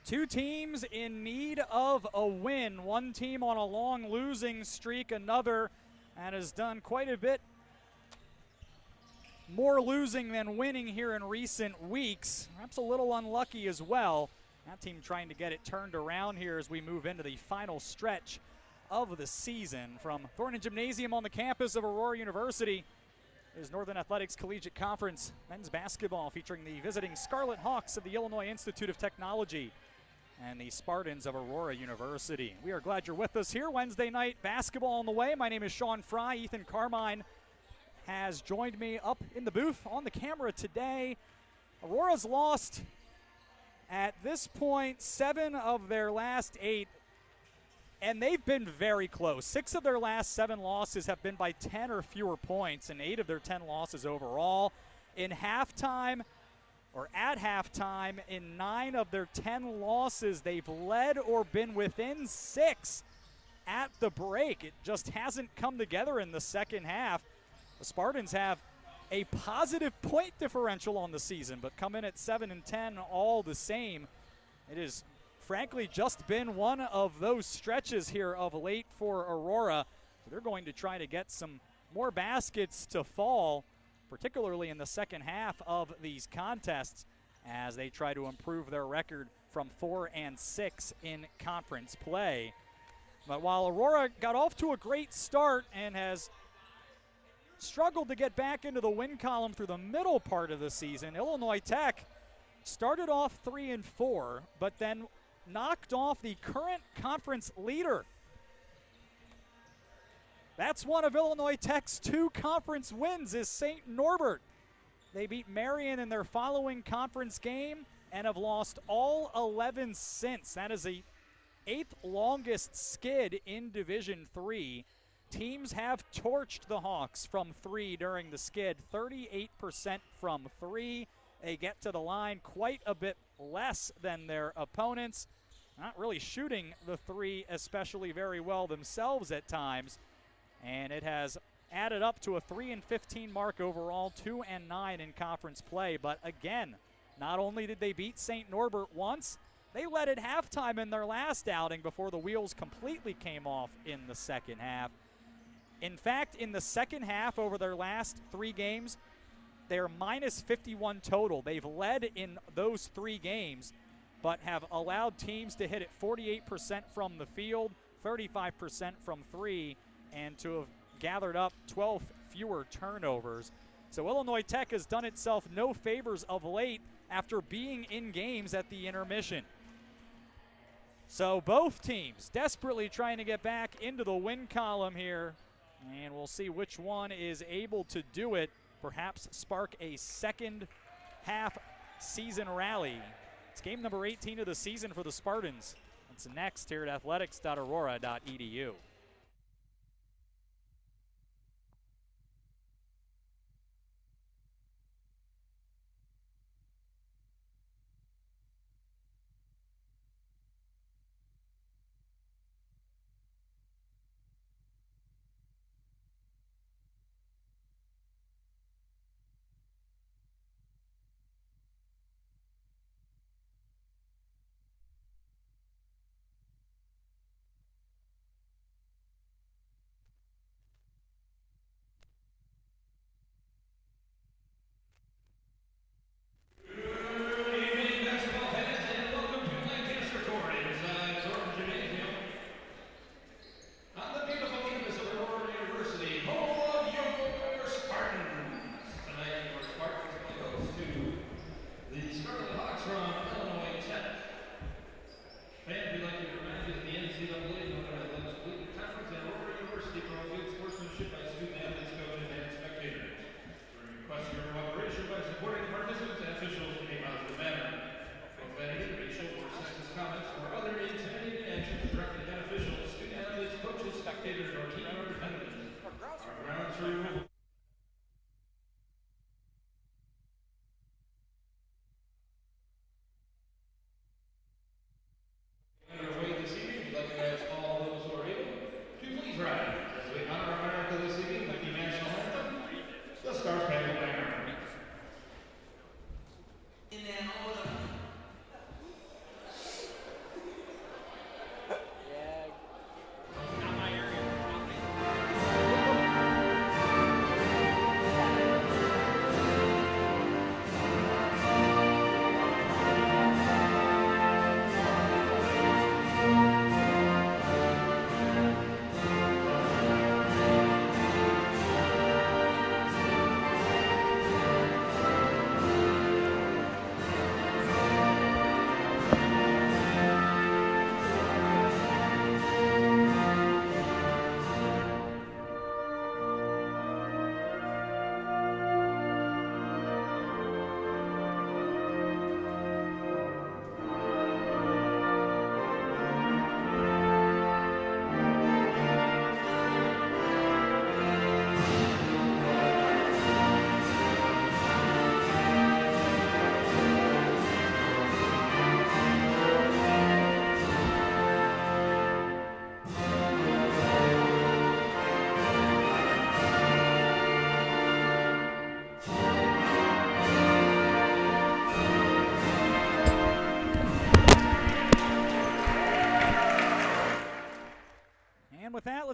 Two teams in need of a win. One team on a long losing streak, another that has done quite a bit more losing than winning here in recent weeks. Perhaps a little unlucky as well. That team trying to get it turned around here as we move into the final stretch of the season. From Thornton Gymnasium on the campus of Aurora University is Northern Athletics Collegiate Conference men's basketball, featuring the visiting Scarlet Hawks of the Illinois Institute of Technology and the Spartans of Aurora University. We are glad you're with us here. Wednesday night basketball on the way. My name is Sean Fry. Ethan Carmine has joined me up in the booth on the camera today. Aurora's lost at this point 7 of their last 8, and they've been very close. 6 of their last 7 losses have been by 10 or fewer points, and 8 of their 10 losses overall. In halftime, or at halftime, in 9 of their 10 losses, they've led or been within 6 at the break. It just hasn't come together in the second half. The Spartans have a positive point differential on the season, but come in at 7-10 all the same. It has frankly just been one of those stretches here of late for Aurora. So they're going to try to get some more baskets to fall, particularly in the second half of these contests, as they try to improve their record from 4-6 in conference play. But while Aurora got off to a great start and has struggled to get back into the win column through the middle part of the season, Illinois Tech started off 3-4, but then knocked off the current conference leader. That's one of Illinois Tech's 2 conference wins, is St. Norbert. They beat Marion in their following conference game and have lost all 11 since. That is the 8th longest skid in Division III. Teams have torched the Hawks from 3 during the skid, 38% from 3. They get to the line quite a bit less than their opponents. Not really shooting the 3 especially very well themselves at times. And it has added up to a 3-15 mark overall, 2-9 in conference play. But again, not only did they beat St. Norbert once, they led at halftime in their last outing before the wheels completely came off in the second half. In fact, in the second half over their last 3 games, they're minus 51 total. They've led in those 3 games, but have allowed teams to hit it 48% from the field, 35% from 3, and to have gathered up 12 fewer turnovers. So Illinois Tech has done itself no favors of late after being in games at the intermission. So both teams desperately trying to get back into the win column here, and we'll see which one is able to do it, perhaps spark a second half season rally. It's game number 18 of the season for the Spartans. It's next here at athletics.aurora.edu.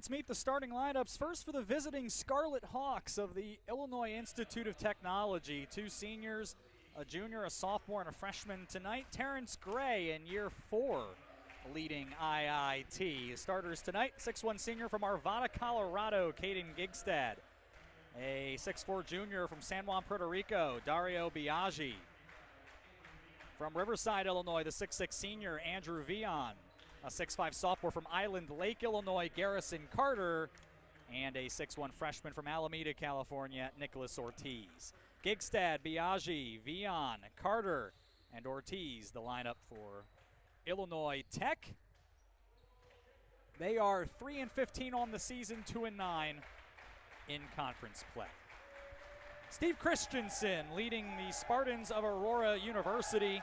Let's meet the starting lineups. First for the visiting Scarlet Hawks of the Illinois Institute of Technology. 2 seniors, a junior, a sophomore, and a freshman tonight. Terrence Gray in year 4 leading IIT. Starters tonight, 6'1 senior from Arvada, Colorado, Caden Gigstad. A 6'4 junior from San Juan, Puerto Rico, Dario Biaggi. From Riverside, Illinois, the 6'6 senior, Andrew Vion. A 6'5 sophomore from Island Lake, Illinois, Garrison Carter. And a 6'1 freshman from Alameda, California, Nicholas Ortiz. Gigstad, Biaggi, Vion, Carter, and Ortiz, the lineup for Illinois Tech. They are 3-15 on the season, 2-9 in conference play. Steve Christensen leading the Spartans of Aurora University.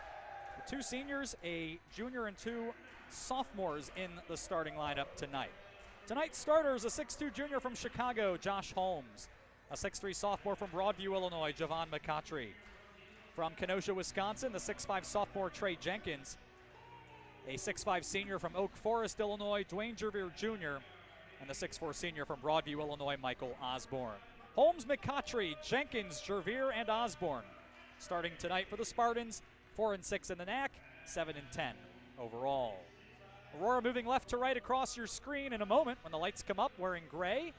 The 2 seniors, a junior, and 2 sophomores in the starting lineup tonight. Tonight's starters, a 6'2 junior from Chicago, Josh Holmes. A 6'3 sophomore from Broadview, Illinois, Javon McCottry. From Kenosha, Wisconsin, the 6'5 sophomore, Trey Jenkins. A 6'5 senior from Oak Forest, Illinois, Dwayne Jervier Jr., and the 6'4 senior from Broadview, Illinois, Michael Osborne. Holmes, McCottry, Jenkins, Jervier, and Osborne starting tonight for the Spartans. 4-6 in the NAC, 7-10 overall. Aurora moving left to right across your screen in a moment when the lights come up, wearing gray.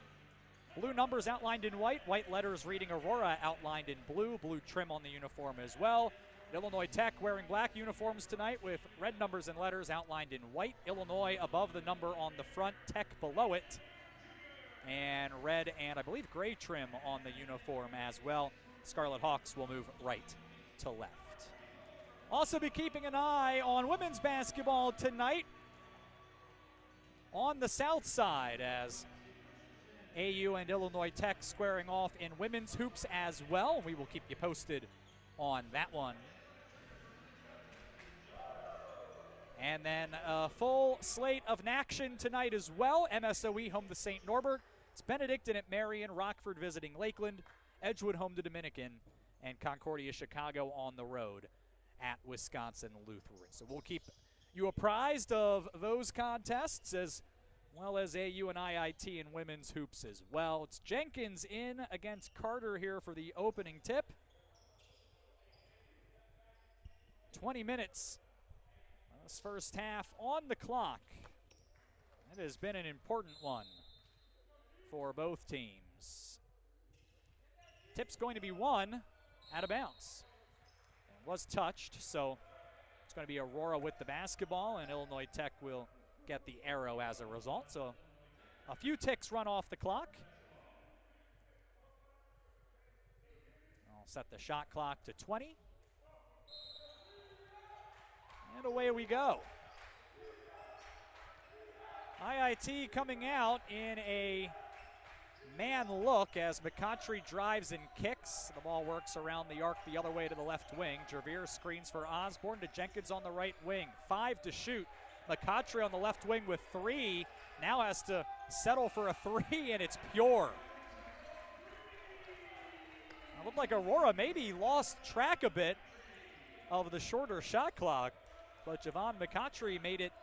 Blue numbers outlined in white, white letters reading Aurora outlined in blue, blue trim on the uniform as well. Illinois Tech wearing black uniforms tonight with red numbers and letters outlined in white. Illinois above the number on the front, Tech below it. And red and I believe gray trim on the uniform as well. Scarlet Hawks will move right to left. Also be keeping an eye on women's basketball tonight on the south side as AU and Illinois Tech squaring off in women's hoops as well. We will keep you posted on that one. And then a full slate of action tonight as well. MSOE home to St. Norbert. It's Benedictine at Marion, Rockford visiting Lakeland, Edgewood home to Dominican, and Concordia Chicago on the road at Wisconsin Lutheran. So we'll keep you apprised of those contests as well as AU and IIT in women's hoops as well. It's Jenkins in against Carter here for the opening tip. 20 minutes this first half on the clock. It has been an important one for both teams. Tip's going to be won out of bounds. It was touched, so it's going to be Aurora with the basketball, and Illinois Tech will get the arrow as a result. So a few ticks run off the clock. I'll set the shot clock to 20. And away we go. IIT coming out in a man look as McCottry drives and kicks. The ball works around the arc the other way to the left wing. Jervier screens for Osborne to Jenkins on the right wing. 5 to shoot. McCottry on the left wing with 3. Now has to settle for a 3, and it's pure. It looked like Aurora maybe lost track a bit of the shorter shot clock, but Javon McCottry made it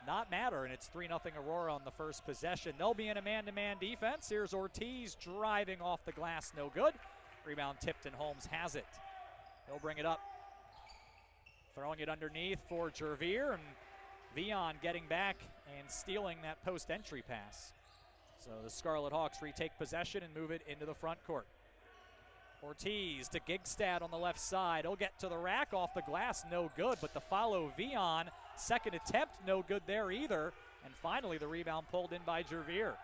not matter, and it's 3-0 Aurora on the first possession. They'll be in a man-to-man defense. Here's Ortiz driving off the glass, no good. Rebound tipped, and Holmes has it. He'll bring it up. Throwing it underneath for Jervier, and Vion getting back and stealing that post-entry pass. So the Scarlet Hawks retake possession and move it into the front court. Ortiz to Gigstad on the left side. He'll get to the rack off the glass, no good, but the follow Vion. Second attempt, no good there either. And finally the rebound pulled in by Jervier.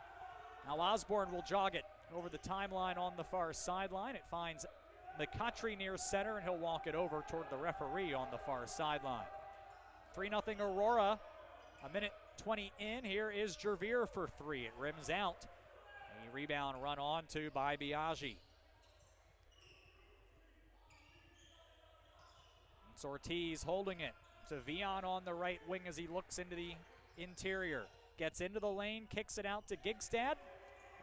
Now Osborne will jog it over the timeline on the far sideline. It finds McCottry near center, and he'll walk it over toward the referee on the far sideline. 3-0 Aurora. A minute 20 in. Here is Jervier for 3. It rims out. A rebound run onto by Biaggi. It's Ortiz holding it to Vion on the right wing as he looks into the interior. Gets into the lane, kicks it out to Gigstad.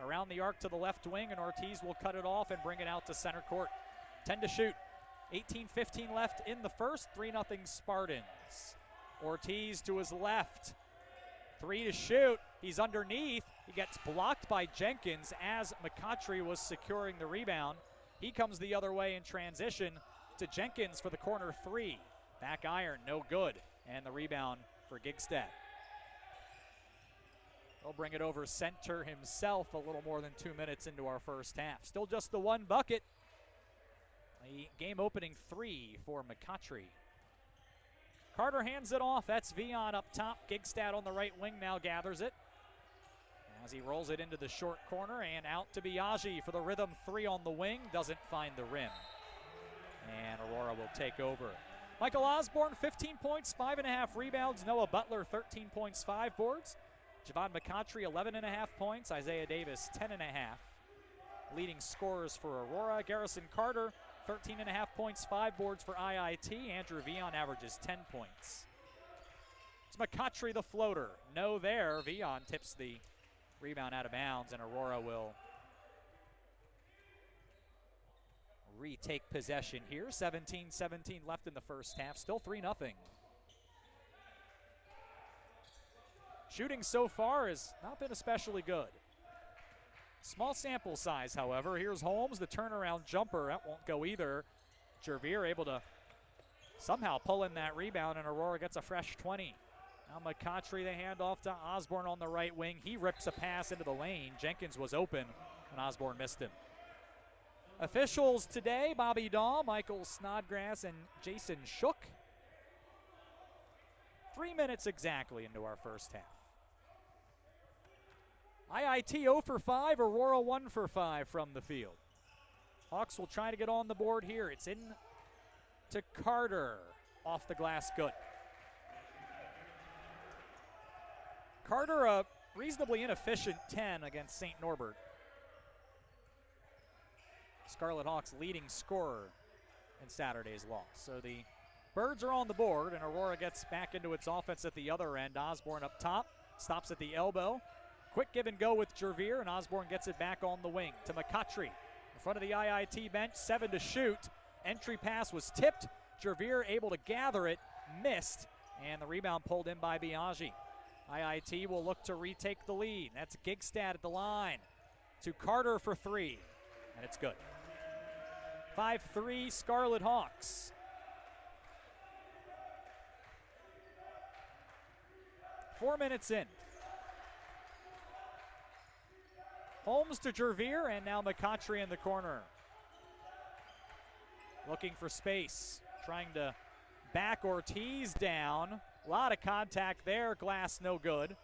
Around the arc to the left wing, and Ortiz will cut it off and bring it out to center court. 10 to shoot. 18-15 left in the first. 3-0 Spartans. Ortiz to his left. 3 to shoot. He's underneath. He gets blocked by Jenkins as McCutchery was securing the rebound. He comes the other way in transition to Jenkins for the corner three. Back iron, no good. And the rebound for Gigstad. He'll bring it over center himself a little more than 2 minutes into our first half. Still just the one bucket. The game-opening three for McCutchery. Carter hands it off. That's Vion up top. Gigstad on the right wing now gathers it as he rolls it into the short corner and out to Biaggi for the rhythm three on the wing. Doesn't find the rim. And Aurora will take over. Michael Osborne, 15 points, 5.5 rebounds. Noah Butler, 13 points, 5 boards. Javon McCutchery, 11.5 points. Isaiah Davis, 10.5. Leading scorers for Aurora. Garrison Carter, 13.5 points, 5 boards for IIT. Andrew Vion averages 10 points. It's McCutchery, the floater. No there. Vion tips the rebound out of bounds, and Aurora will retake possession here. 17-17 left in the first half. Still 3-0. Shooting so far has not been especially good. Small sample size, however. Here's Holmes, the turnaround jumper. That won't go either. Jervier able to somehow pull in that rebound, and Aurora gets a fresh 20. Now McCutchery, the handoff to Osborne on the right wing. He rips a pass into the lane. Jenkins was open, and Osborne missed him. Officials today, Bobby Dahl, Michael Snodgrass, and Jason Shook. 3 minutes exactly into our first half. IIT 0 for 5, Aurora 1 for 5 from the field. Hawks will try to get on the board here. It's in to Carter, off the glass, good. Carter, a reasonably inefficient 10 against St. Norbert. Scarlet Hawks leading scorer in Saturday's loss. So the Birds are on the board, and Aurora gets back into its offense at the other end. Osborne up top, stops at the elbow. Quick give and go with Jervier, and Osborne gets it back on the wing to McCutchery. In front of the IIT bench, 7 to shoot. Entry pass was tipped. Jervier able to gather it, missed, and the rebound pulled in by Biaggi. IIT will look to retake the lead. That's Gigstad at the line to Carter for 3, and it's good. 5-3 Scarlet Hawks. Four minutes in. Holmes to Jervier, and now McCutchery in the corner. Looking for space, trying to back Ortiz down. A lot of contact there, glass no good.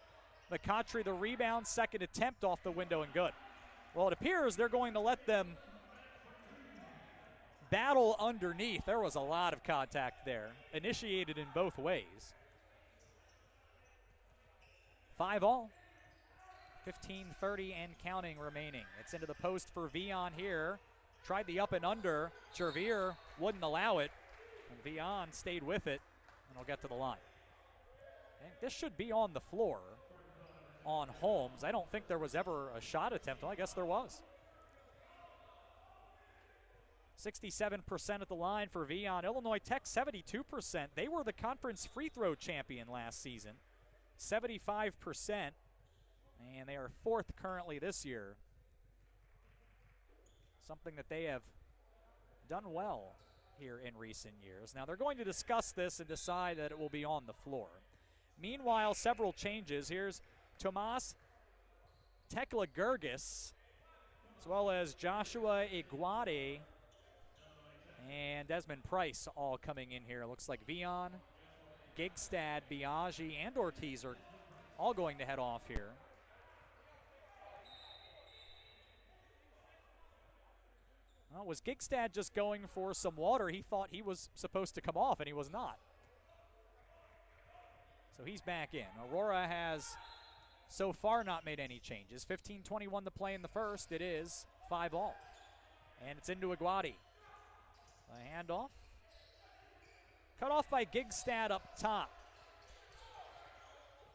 McCutchery the rebound, second attempt off the window and good. Well, it appears they're going to let them battle underneath. There was a lot of contact there, initiated in both ways. 5-all. 15:30 and counting remaining. It's into the post for Vion here. Tried the up and under. Jervier wouldn't allow it. And Vion stayed with it, and will get to the line. And this should be on the floor on Holmes. I don't think there was ever a shot attempt. Well, I guess there was. 67% at the line for Vion. Illinois Tech, 72%. They were the conference free throw champion last season. 75%. And they are 4th currently this year. Something that they have done well here in recent years. Now they're going to discuss this and decide that it will be on the floor. Meanwhile, several changes. Here's Tomas Tekla-Gergis, as well as Joshua Iguade and Desmond Price all coming in here. Looks like Vion, Gigstad, Biaggi, and Ortiz are all going to head off here. Well, was Gigstad just going for some water? He thought he was supposed to come off, and he was not. So he's back in. Aurora has so far not made any changes. 15:21 to play in the first. It is 5-all. And it's into Iguade. A handoff. Cut off by Gigstad up top.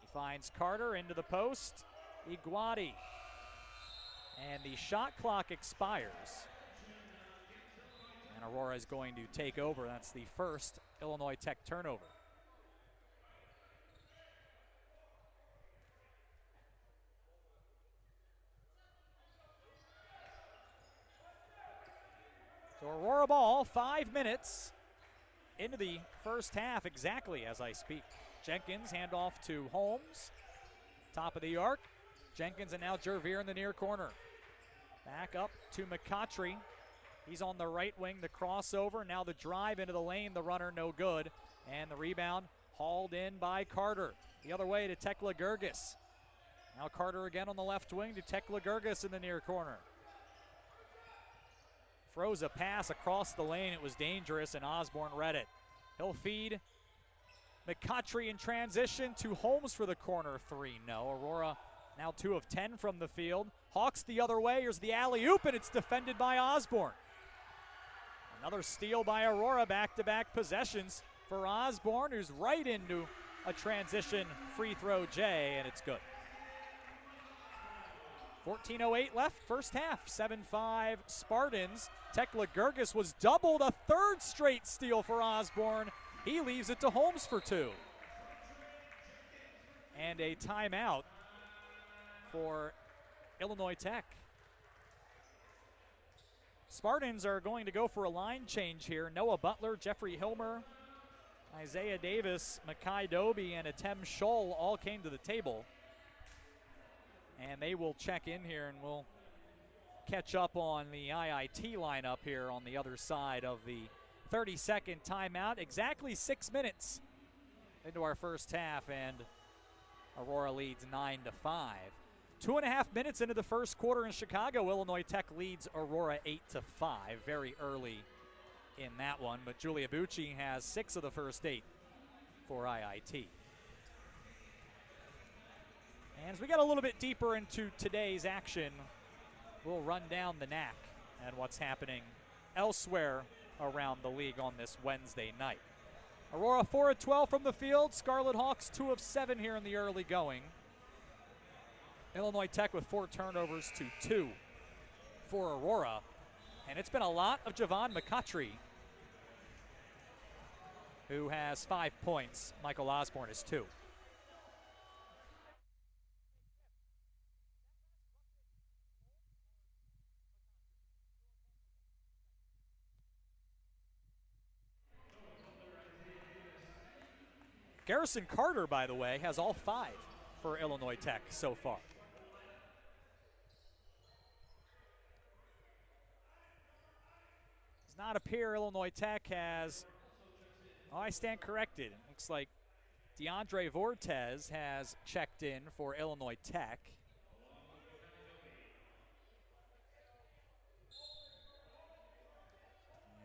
He finds Carter into the post. Iguade. And the shot clock expires. And Aurora is going to take over. That's the first Illinois Tech turnover. So Aurora ball, 5 minutes into the first half exactly as I speak. Jenkins handoff to Holmes. Top of the arc. Jenkins and now Jervier in the near corner. Back up to McCottry. He's on the right wing, the crossover. Now the drive into the lane, the runner no good. And the rebound hauled in by Carter. The other way to Tekla Gergis. Now Carter again on the left wing to Tekla Gergis in the near corner. Throws a pass across the lane. It was dangerous, and Osborne read it. He'll feed McCottry in transition to Holmes for the corner three. No, Aurora now 2 of 10 from the field. Hawks the other way. Here's the alley-oop, and it's defended by Osborne. Another steal by Aurora, back-to-back possessions for Osborne, who's right into a transition free throw J, and it's good. 14:08 left, first half, 7-5 Spartans. Tekla Gergis was doubled, a third straight steal for Osborne. He leaves it to Holmes for 2. And a timeout for Illinois Tech. Spartans are going to go for a line change here. Noah Butler, Jeffrey Hilmer, Isaiah Davis, Makai Doby, and Atem Scholl all came to the table. And they will check in here, and we'll catch up on the IIT lineup here on the other side of the 30-second timeout. Exactly 6 minutes into our first half, and Aurora leads 9-5. 2.5 minutes into the first quarter in Chicago, Illinois Tech leads Aurora 8-5. Very early in that one, but Julia Bucci has 6 of the first 8 for IIT. And as we get a little bit deeper into today's action, we'll run down the NAC and what's happening elsewhere around the league on this Wednesday night. Aurora 4 of 12 from the field. Scarlet Hawks 2 of 7 here in the early going. Illinois Tech with 4 turnovers to 2 for Aurora. And it's been a lot of Javon McCottry, who has 5 points. Michael Osborne is 2. Garrison Carter, by the way, has all 5 for Illinois Tech so far. Does not appear Illinois Tech has, oh, I stand corrected. Looks like DeAndre Vortez has checked in for Illinois Tech.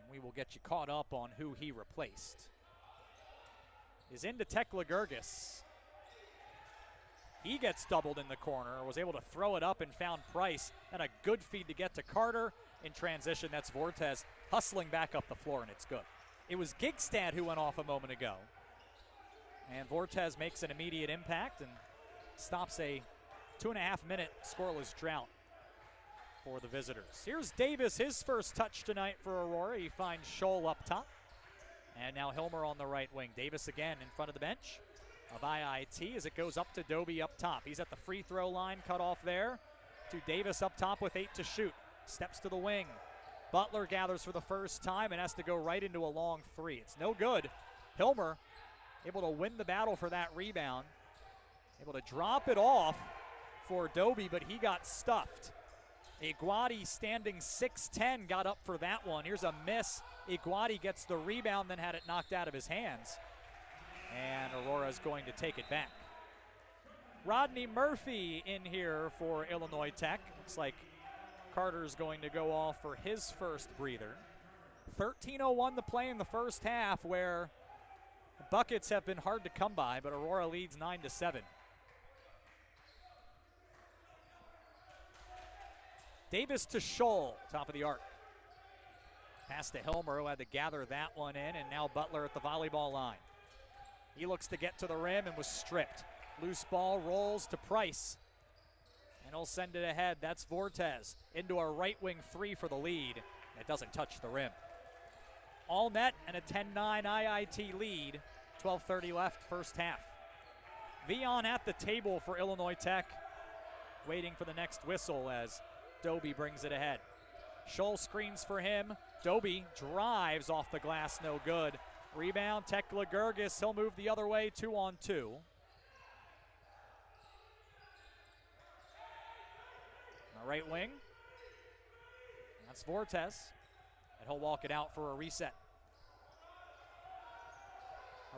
And we will get you caught up on who he replaced. Is into Tekla Gergis. He gets doubled in the corner, was able to throw it up and found Price, and a good feed to get to Carter. In transition, that's Vortez hustling back up the floor, and it's good. It was Gigstad who went off a moment ago. And Vortez makes an immediate impact and stops a 2.5-minute scoreless drought for the visitors. Here's Davis, his first touch tonight for Aurora. He finds Scholl up top. And now Hilmer on the right wing. Davis again in front of the bench of IIT as it goes up to Doby up top. He's at the free throw line, cut off there. To Davis up top with 8 to shoot. Steps to the wing. Butler gathers for the first time and has to go right into a long 3. It's no good. Hilmer able to win the battle for that rebound. Able to drop it off for Doby, but he got stuffed. Iguati standing 6'10", got up for that one. Here's a miss. Iguati gets the rebound, then had it knocked out of his hands. And Aurora is going to take it back. Rodney Murphy in here for Illinois Tech. Looks like Carter's going to go off for his first breather. 13:01 to play in the first half, where buckets have been hard to come by, but Aurora leads 9-7. Davis to Scholl, top of the arc. Pass to Hilmer, who had to gather that one in, and now Butler at the volleyball line. He looks to get to the rim and was stripped. Loose ball rolls to Price, and he'll send it ahead. That's Vortez into a right wing 3 for the lead. It doesn't touch the rim. All net and a 10-9 IIT lead. 12:30 left, first half. Vion at the table for Illinois Tech, waiting for the next whistle as Doby brings it ahead. Scholl screens for him. Doby drives off the glass, no good. Rebound, Tekla Gergis. He'll move the other way, 2-on-2. On the right wing, that's Vortes. And he'll walk it out for a reset.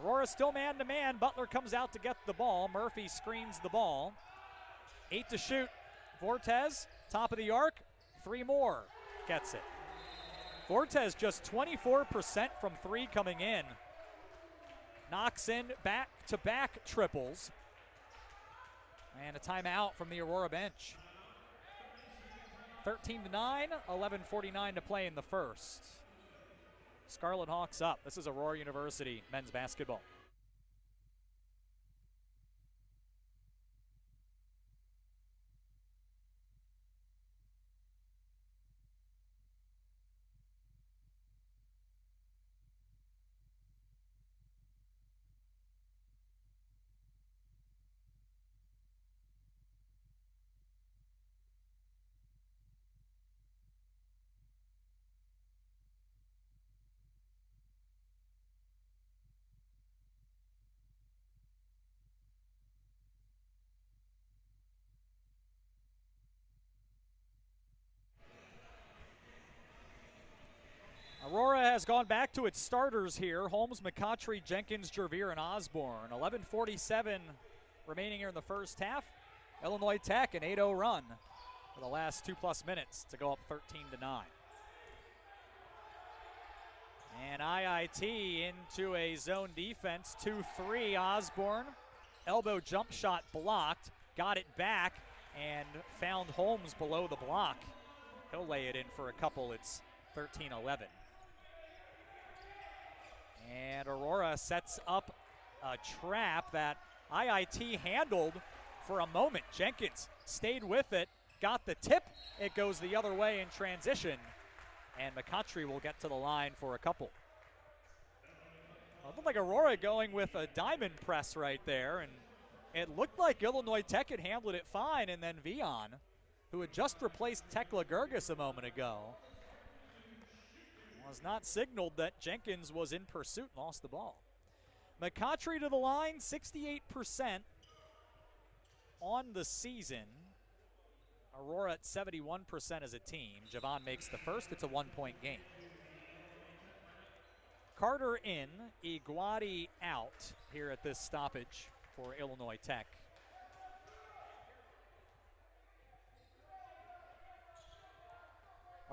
Aurora still man-to-man. Butler comes out to get the ball. Murphy screens the ball. 8 to shoot. Vortes, top of the arc. 3 more. Gets it. Vortes just 24% from 3 coming in. Knocks in back-to-back triples. And a timeout from the Aurora bench. 13-9, 11:49 to play in the first. Scarlet Hawks up. This is Aurora University men's basketball. Aurora has gone back to its starters here. Holmes, McCottry, Jenkins, Jervier, and Osborne. 11:47 remaining here in the first half. Illinois Tech an 8-0 run for the last 2+ minutes to go up 13-9. And IIT into a zone defense. 2-3, Osborne. Elbow jump shot blocked. Got it back and found Holmes below the block. He'll lay it in for a couple. It's 13-11. And Aurora sets up a trap that IIT handled for a moment. Jenkins stayed with it, got the tip. It goes the other way in transition. And McCottry will get to the line for a couple. Well, it looked like Aurora going with a diamond press right there. And it looked like Illinois Tech had handled it fine. And then Vion, who had just replaced Tekla Gergis a moment ago, was not signaled that Jenkins was in pursuit and lost the ball. McCottry to the line, 68% on the season. Aurora at 71% as a team. Javon makes the first. It's a 1-point game. Carter in, Iguati out here at this stoppage for Illinois Tech.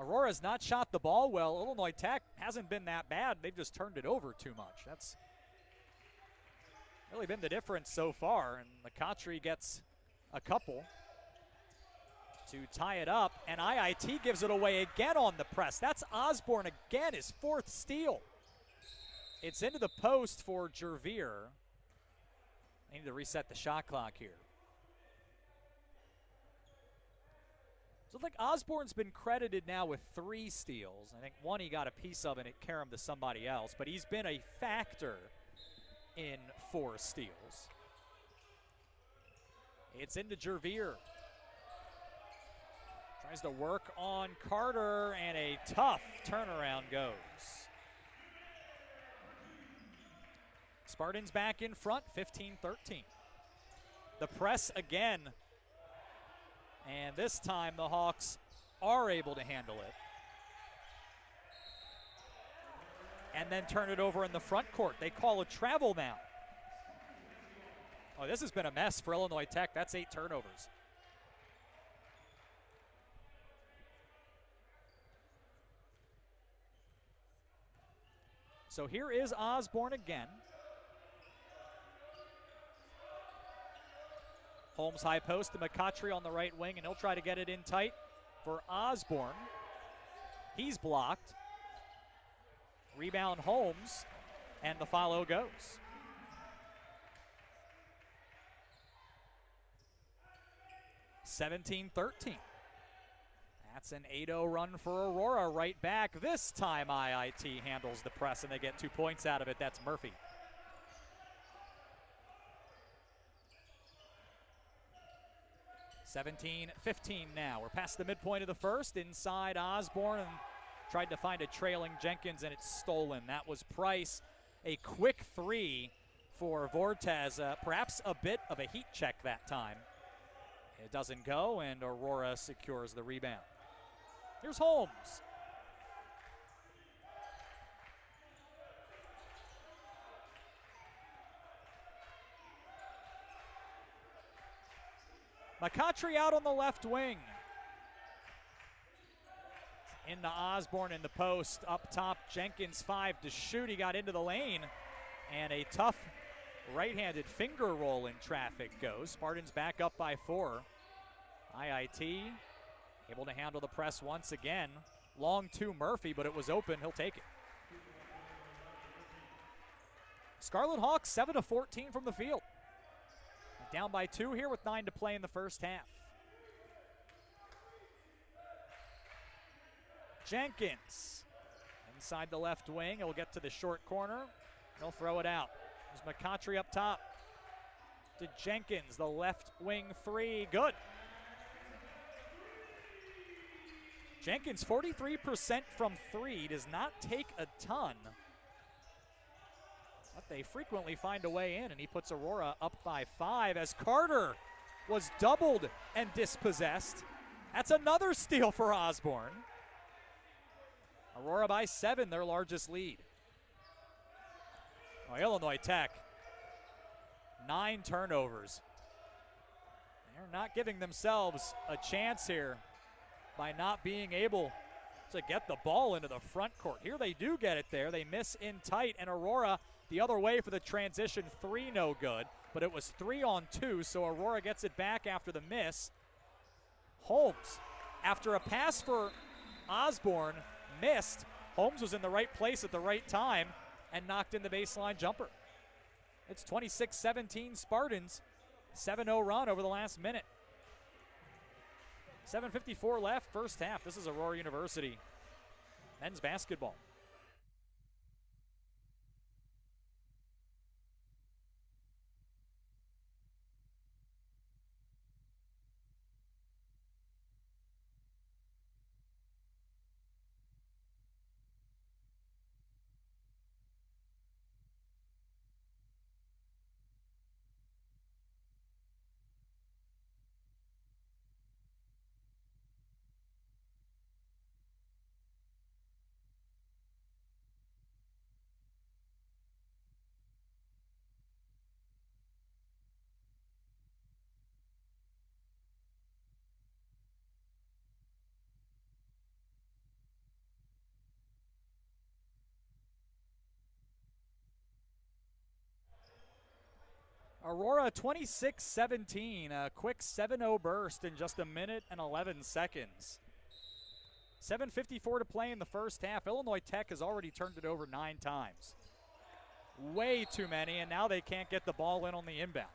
Aurora's not shot the ball well. Illinois Tech hasn't been that bad. They've just turned it over too much. That's really been the difference so far. And McCottry gets a couple to tie it up. And IIT gives it away again on the press. That's Osborne again, his 4th steal. It's into the post for Jervier. They need to reset the shot clock here. So I think Osborne's been credited now with 3 steals. I think 1 he got a piece of and it carried him to somebody else, but he's been a factor in 4 steals. It's into Jervier. Tries to work on Carter and a tough turnaround goes. Spartans back in front, 15-13. The press again. And this time the Hawks are able to handle it. And then turn it over in the front court. They call a travel now. Oh, this has been a mess for Illinois Tech. That's 8 turnovers. So here is Osborne again. Holmes high post to McCottry on the right wing, and he'll try to get it in tight for Osborne. He's blocked. Rebound Holmes, and the follow goes. (17-13). That's an 8-0 run for Aurora right back. This time IIT handles the press, and they get 2 points out of it. That's Murphy. 17-15 now. We're past the midpoint of the first. Inside Osborne, and tried to find a trailing Jenkins, and it's stolen. That was Price. A quick three for Vortez, perhaps a bit of a heat check that time. It doesn't go, and Aurora secures the rebound. Here's Holmes. McCottry out on the left wing. Into Osborne in the post. Up top, Jenkins 5 to shoot. He got into the lane. And a tough right-handed finger roll in traffic goes. Spartans back up by 4. IIT able to handle the press once again. Long to Murphy, but it was open. He'll take it. Scarlet Hawks 7-14 from the field. Down by 2 here with 9 to play in the first half. Jenkins inside the left wing. He'll get to the short corner. He'll throw it out. There's McCottry up top to Jenkins. The left wing 3. Good. Jenkins 43% from 3. Does not take a ton. But they frequently find a way in, and he puts Aurora up by 5 as Carter was doubled and dispossessed. That's another steal for Osborne. Aurora by 7, their largest lead. Oh, Illinois Tech, 9 turnovers. They're not giving themselves a chance here by not being able to get the ball into the front court. Here they do get it there. They miss in tight, and Aurora the other way for the transition 3, no good. But it was 3 on 2, so Aurora gets it back after the miss. Holmes, after a pass for Osborne, missed. Holmes was in the right place at the right time and knocked in the baseline jumper. It's 26-17 Spartans. 7-0 run over the last minute. 7:54 left, first half. This is Aurora University men's basketball. Aurora 26-17, a quick 7-0 burst in just a minute and 11 seconds. 7:54 to play in the first half. Illinois Tech has already turned it over 9 times. Way too many, and now they can't get the ball in on the inbound.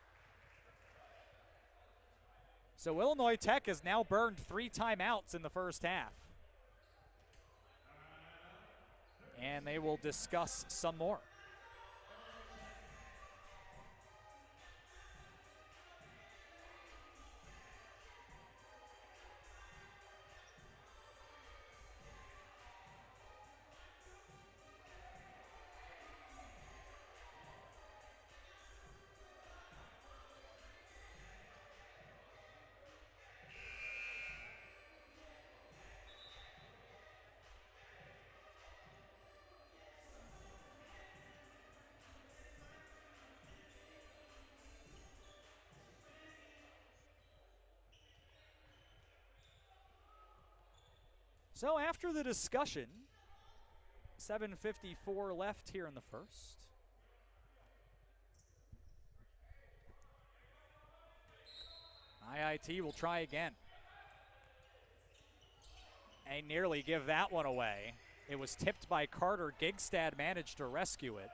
So Illinois Tech has now burned 3 timeouts in the first half. And they will discuss some more. So after the discussion, 7:54 left here in the first. IIT will try again. And nearly give that one away. It was tipped by Carter. Gigstad managed to rescue it.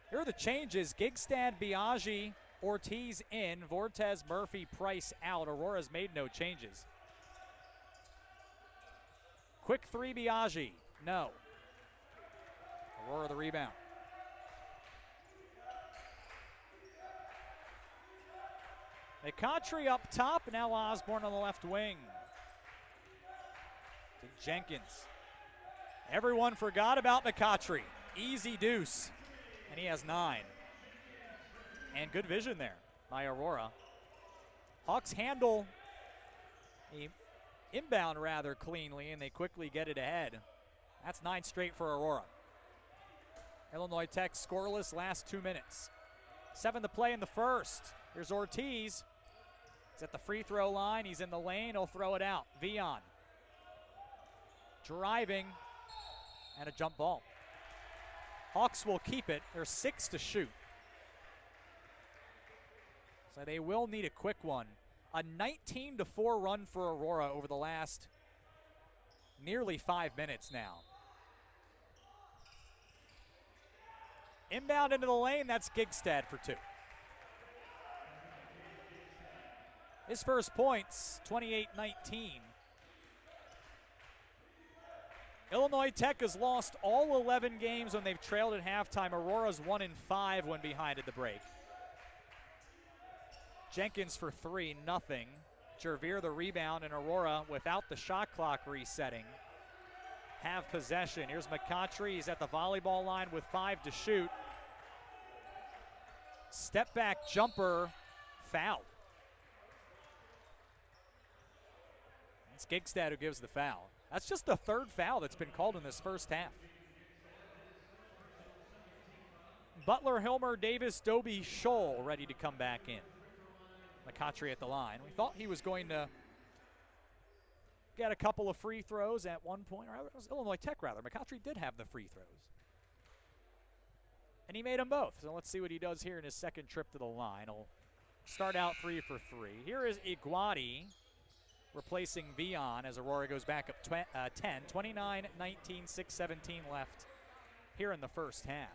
Here are the changes. Gigstad, Biaggi, Ortiz in. Vortez, Murphy, Price out. Aurora's made no changes. Quick 3, Biaggi. No. Aurora the rebound. McCottry up top, now Osborne on the left wing. To Jenkins. Everyone forgot about McCottry. Easy deuce, and he has 9. And good vision there by Aurora. Hawks handle the inbound rather cleanly, and they quickly get it ahead. That's 9 straight for Aurora. Illinois Tech scoreless last 2 minutes. 7 to play in the first. Here's Ortiz. He's at the free throw line. He's in the lane. He'll throw it out. Vion driving, and a jump ball. Hawks will keep it. There's 6 to shoot. So they will need a quick one. A 19-4 run for Aurora over the last nearly 5 minutes now. Inbound into the lane, that's Gigstad for 2. His first points, 28-19. Illinois Tech has lost all 11 games when they've trailed at halftime. Aurora's 1-5 when behind at the break. Jenkins for 3, nothing. Gervier the rebound, and Aurora, without the shot clock resetting, have possession. Here's McCottry. He's at the volleyball line with 5 to shoot. Step back jumper, foul. It's Gigstad who gives the foul. That's just the 3rd foul that's been called in this first half. Butler, Hilmer, Davis, Doby, Scholl ready to come back in. McCottry at the line. We thought he was going to get a couple of free throws at one point. Or it was Illinois Tech, rather. McCottry did have the free throws. And he made them both. So let's see what he does here in his second trip to the line. He'll start out 3 for 3. Here is Iguati replacing Vion as Aurora goes back up 10. 29-19, 6:17 left here in the first half.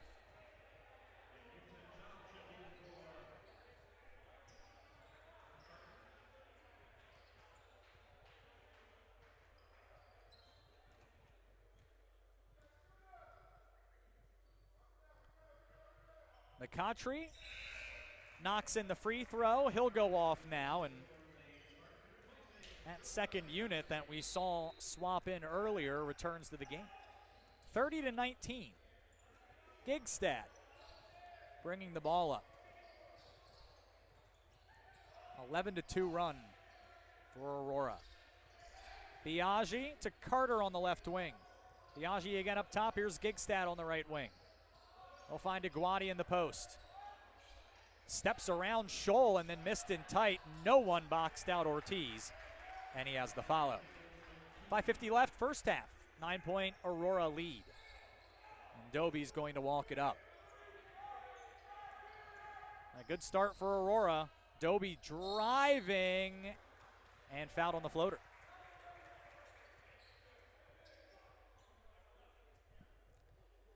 McCottry knocks in the free throw. He'll go off now, and that second unit that we saw swap in earlier returns to the game. 30-19. Gigstad bringing the ball up. 11-2 run for Aurora. Biaggi to Carter on the left wing. Biaggi again up top. Here's Gigstad on the right wing. They'll find Iguati in the post. Steps around Scholl and then missed in tight. No one boxed out Ortiz, and he has the follow. 5:50 left, first half. 9-point Aurora lead. And Doby's going to walk it up. A good start for Aurora. Doby driving and fouled on the floater.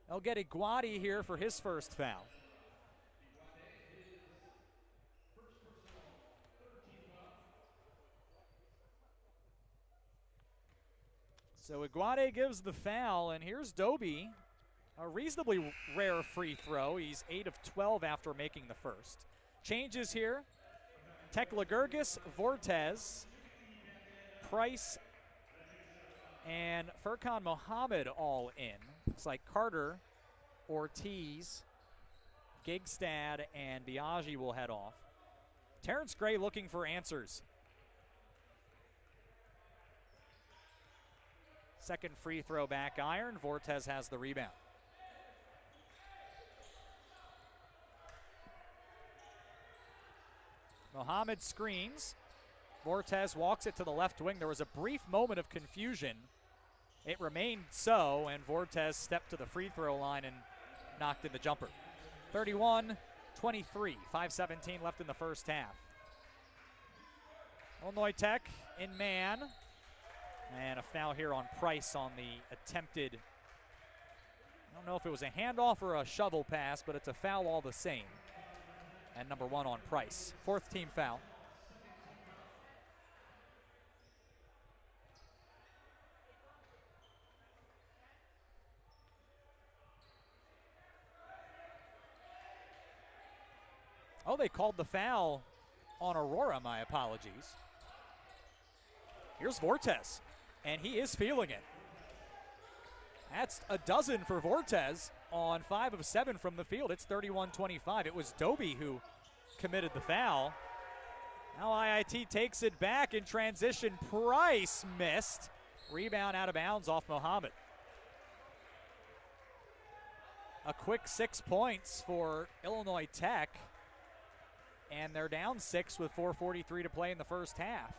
They'll get Iguati here for his first foul. So Iguati gives the foul, and here's Doby. A reasonably rare free throw. He's 8 of 12 after making the first. Changes here. Tekla-Gergis, Vortez, Price, and Furkan Mohammed all in. Looks like Carter, Ortiz, Gigstad, and Biaggi will head off. Terrence Gray looking for answers. Second free throw back iron. Vortez has the rebound. Mohammed screens. Vortez walks it to the left wing. There was a brief moment of confusion. It remained so, and Vortez stepped to the free throw line and knocked in the jumper. 31-23, 5:17 left in the first half. Illinois Tech in man. And a foul here on Price on the attempted, I don't know if it was a handoff or a shovel pass, but it's a foul all the same. And number 1 on Price. 4th team foul. Oh, they called the foul on Aurora, my apologies. Here's Vortes, and he is feeling it. That's a dozen for Vortes on 5 of 7 from the field. It's 31-25. It was Doby who committed the foul. Now IIT takes it back in transition. Price missed. Rebound out of bounds off Mohammed. A quick 6 points for Illinois Tech. And they're down 6 with 4:43 to play in the first half.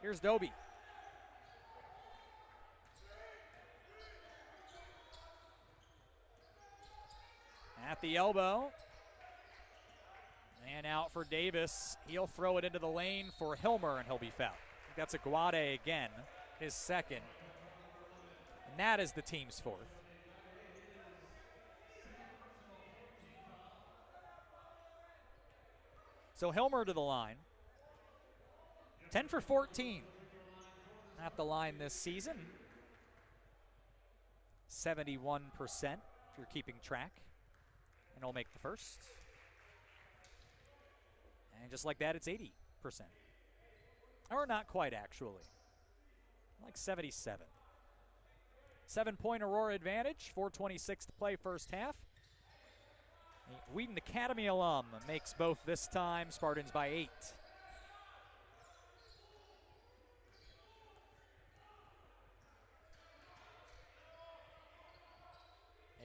Here's Doby. At the elbow. And out for Davis. He'll throw it into the lane for Hilmer, and he'll be fouled. That's Aguade again, his second. And that is the team's fourth. So Hilmer to the line. 10 for 14 at the line this season. 71% if you're keeping track. And he'll make the first. And just like that, it's 80%. Or not quite, actually. Like 77. 7-point Aurora advantage. 4:26 to play first half. The Wheaton Academy alum makes both this time. Spartans by 8.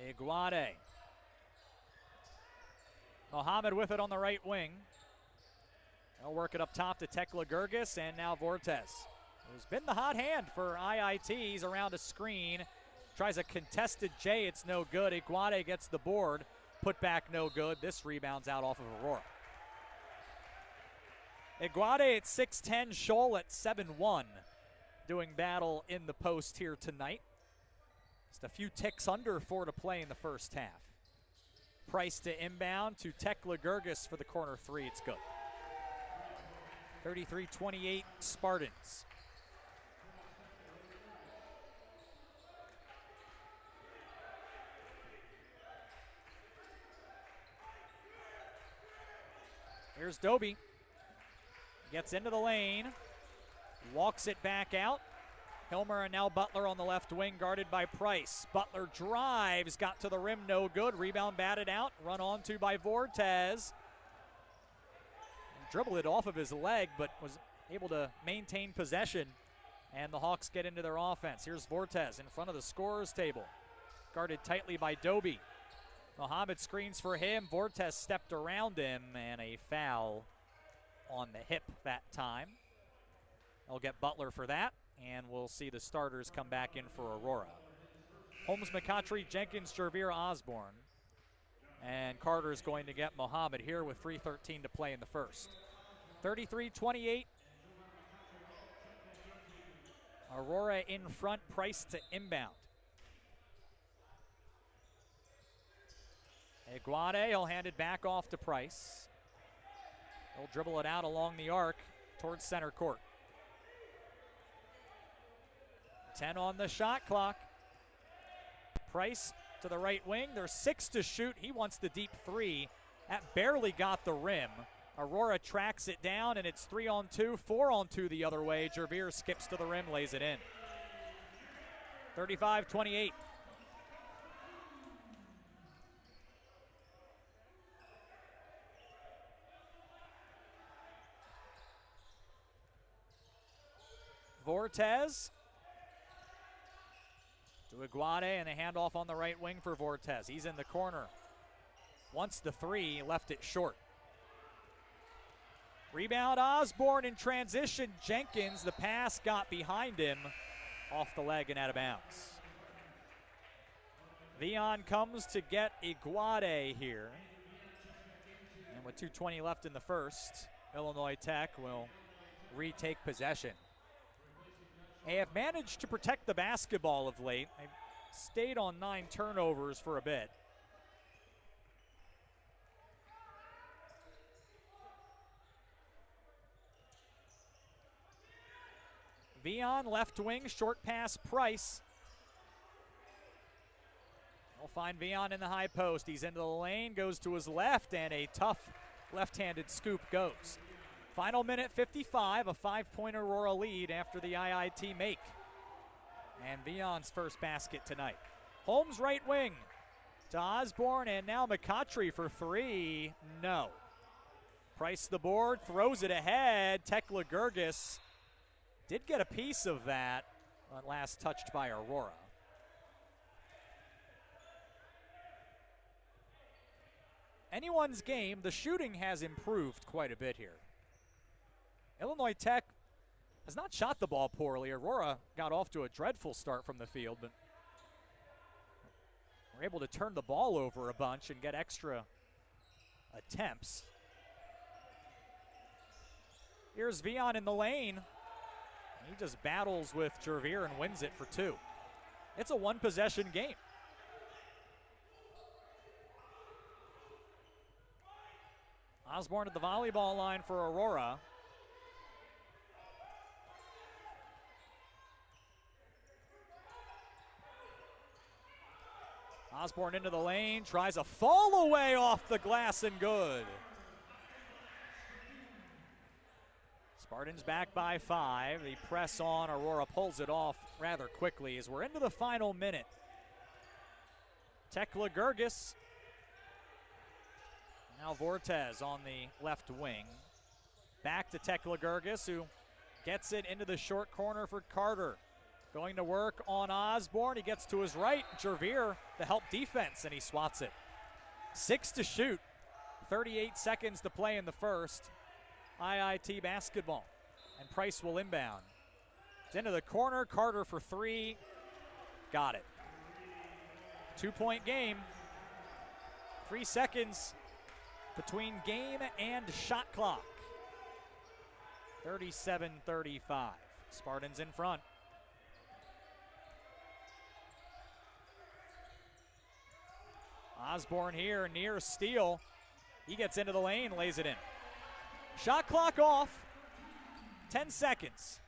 Iguade. Mohammed with it on the right wing. They'll work it up top to Tekla Gergis, and now Vortes, who's been the hot hand for IITs around a screen. Tries a contested J, it's no good. Iguade gets the board, put back no good. This rebounds out off of Aurora. Iguade at 6'10", Scholl at 7'1", doing battle in the post here tonight. Just a few ticks under 4 to play in the first half. Price to inbound to Tekla Gergis for the corner three. It's good. 33-28 Spartans. Here's Doby. Gets into the lane. Walks it back out. Hilmer and now Butler on the left wing, guarded by Price. Butler drives, got to the rim, no good. Rebound batted out, run onto by Vortes. Dribbled it off of his leg, but was able to maintain possession. And the Hawks get into their offense. Here's Vortes in front of the scorer's table. Guarded tightly by Doby. Mohammed screens for him. Vortes stepped around him, and a foul on the hip that time. They'll get Butler for that, and we'll see the starters come back in for Aurora. Holmes, McCautry, Jenkins, Jervier, Osborne. And Carter's going to get Mohammed here with 3:13 to play in the first. 33-28. Aurora in front, Price to inbound. Iguade, he'll hand it back off to Price. He'll dribble it out along the arc towards center court. 10 on the shot clock. Price to the right wing. There's 6 to shoot. He wants the deep three. That barely got the rim. Aurora tracks it down, and it's 3-on-2, 4-on-2 the other way. Jervier skips to the rim, lays it in. 35-28. Vortes to Iguade, and a handoff on the right wing for Vortes. He's in the corner. Wants the three, left it short. Rebound Osborne in transition. Jenkins, the pass got behind him, off the leg and out of bounds. Vion comes to get Iguade here. And with 2:20 left in the first, Illinois Tech will retake possession. They have managed to protect the basketball of late. They've stayed on 9 turnovers for a bit. Vion, left wing, short pass, Price. They'll find Vion in the high post. He's into the lane, goes to his left, and a tough left-handed scoop goes. Final minute 55, a 5-point Aurora lead after the IIT make. And Vion's first basket tonight. Holmes right wing to Osborne, and now McCottry for three. No. Price the board, throws it ahead. Tekla Gergis did get a piece of that, but last touched by Aurora. Anyone's game, the shooting has improved quite a bit here. Illinois Tech has not shot the ball poorly. Aurora got off to a dreadful start from the field, but we're able to turn the ball over a bunch and get extra attempts. Here's Vion in the lane. He just battles with Jervier and wins it for two. It's a one-possession game. Osborne at the volleyball line for Aurora. Osborne into the lane, tries a fall away off the glass and good. Spartans back by 5. The press on, Aurora pulls it off rather quickly as we're into the final minute. Tekla Gergis. Now Vortez on the left wing. Back to Tekla Gergis, who gets it into the short corner for Carter. Going to work on Osborne. He gets to his right. Jervier, the help defense, and he swats it. 6 to shoot. 38 seconds to play in the first. IIT basketball. And Price will inbound. It's into the corner. Carter for three. Got it. 2-point game. 3 seconds between game and shot clock. 37-35. Spartans in front. Osborne here near steal. He gets into the lane, lays it in. Shot clock off. 10 seconds.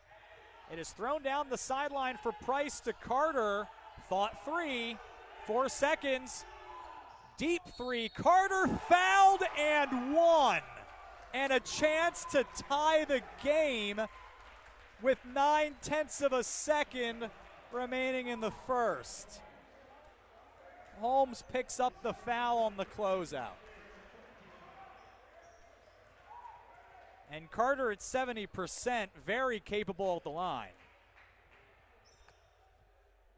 It is thrown down the sideline for Price to Carter. Thought three. 4 seconds. Deep three. Carter fouled and won. And a chance to tie the game with 9/10 of a second remaining in the first. Holmes picks up the foul on the closeout. And Carter at 70%, very capable at the line.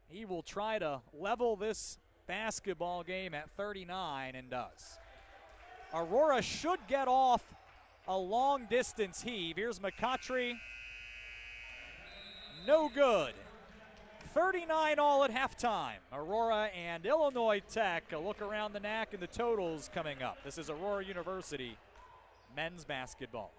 He will try to level this basketball game at 39 and does. Aurora should get off a long distance heave. Here's McCottry. No good. 39 all at halftime. Aurora and Illinois Tech. A look around the NAC and the totals coming up. This is Aurora University men's basketball.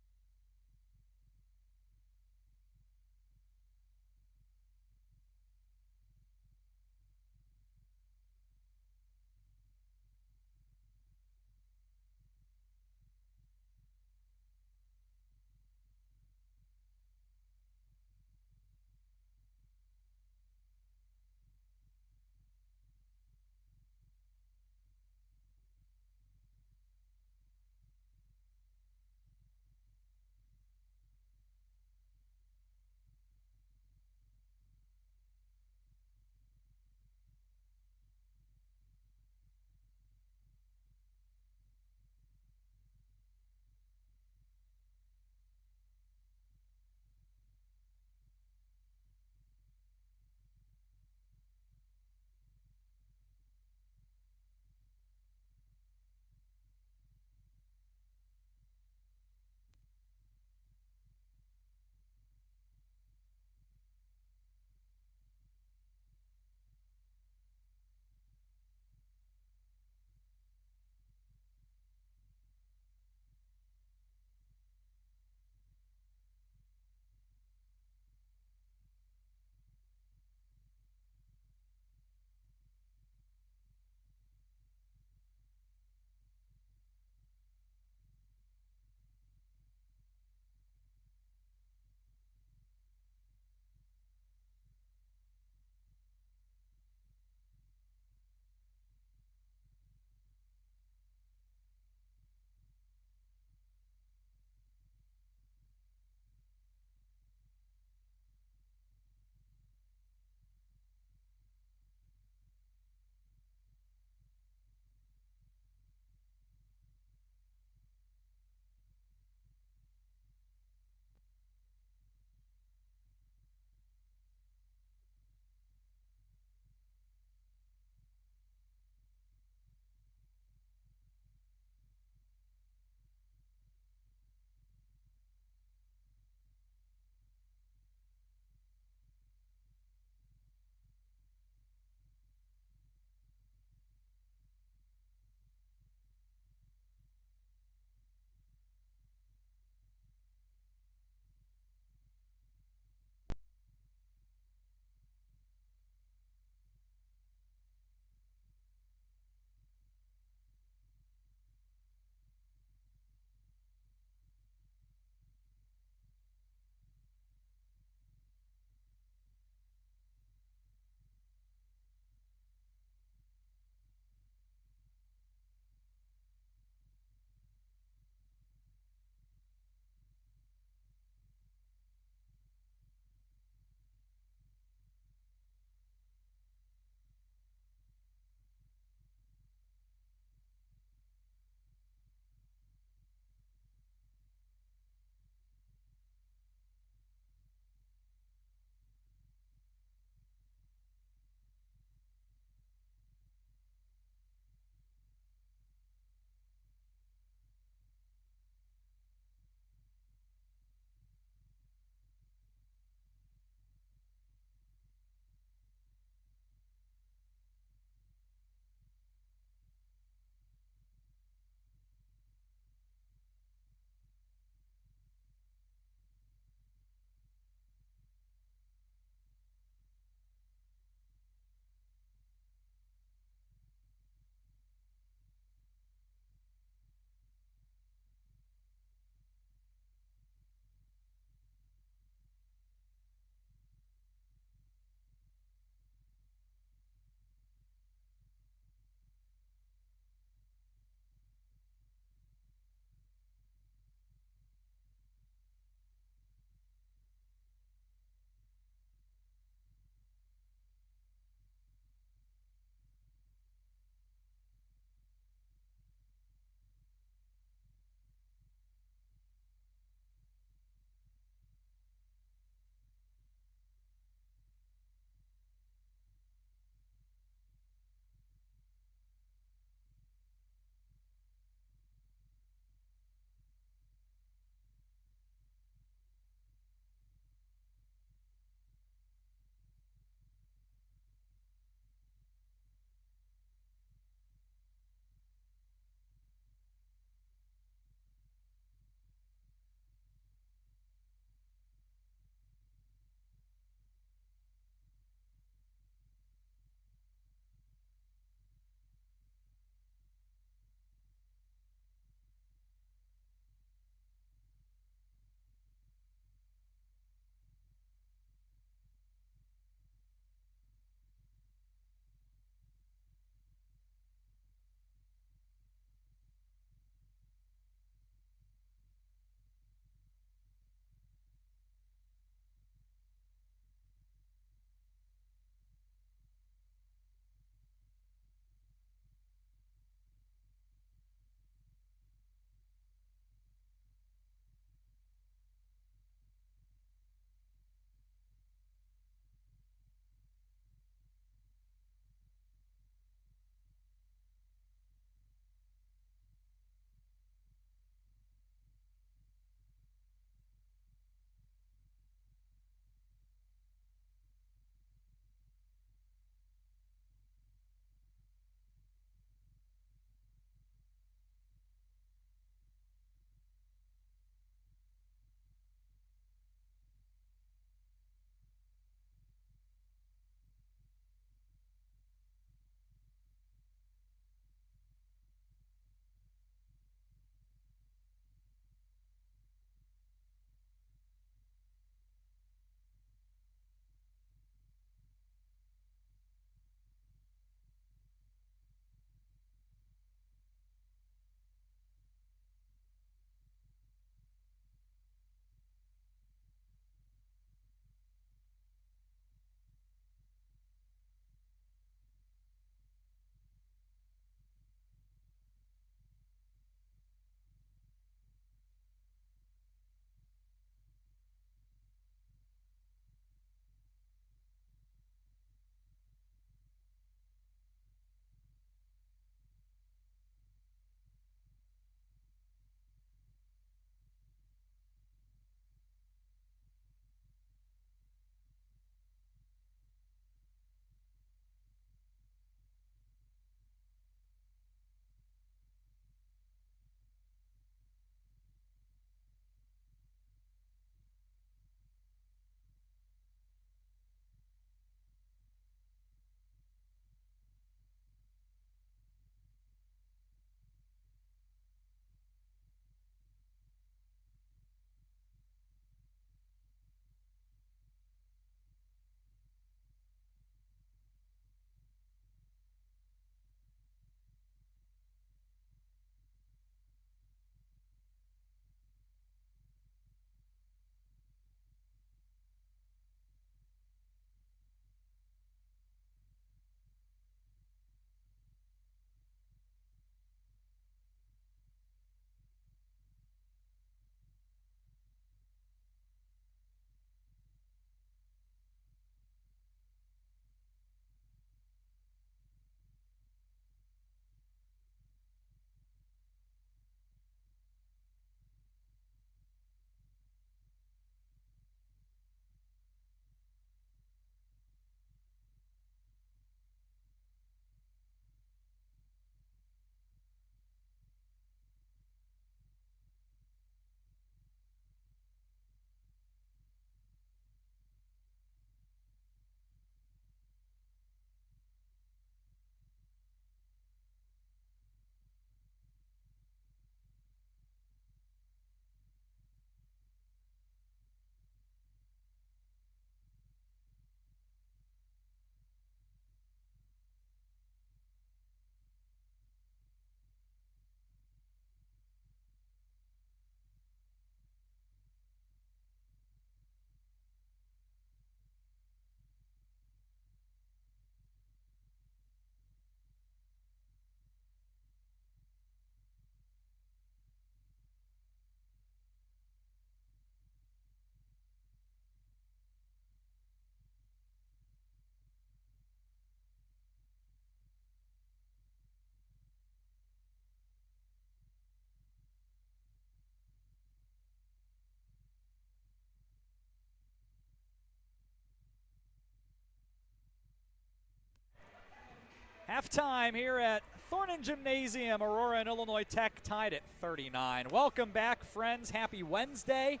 Halftime here at Thornton Gymnasium. Aurora and Illinois Tech tied at 39. Welcome back, friends. Happy Wednesday.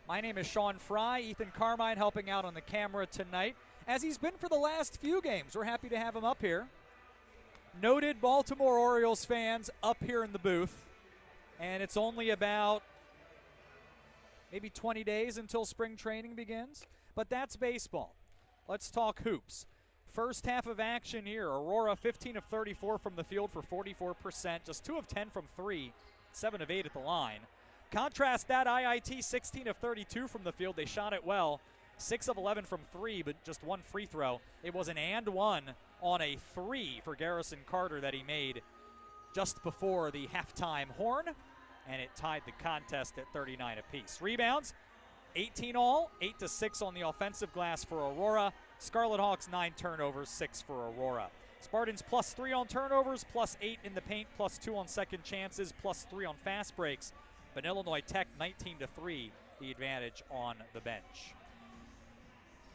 My name is Sean Fry. Ethan Carmine helping out on the camera tonight, as he's been for the last few games. We're happy to have him up here. Noted Baltimore Orioles fans up here in the booth. And it's only about maybe 20 days until spring training begins. But that's baseball. Let's talk hoops. First half of action here. Aurora 15 of 34 from the field for 44%. Just 2 of 10 from 3. 7 of 8 at the line. Contrast that, IIT 16 of 32 from the field. They shot it well. 6 of 11 from 3, but just 1 free throw. It was an and 1 on a 3 for Garrison Carter that he made just before the halftime horn, and it tied the contest at 39 apiece. Rebounds, 18 all, 8 to 6 on the offensive glass for Aurora. Scarlet Hawks 9 turnovers, 6 for Aurora. Spartans +3 on turnovers, +8 in the paint, +2 on second chances, +3 on fast breaks. But Illinois Tech 19 to 3, the advantage on the bench.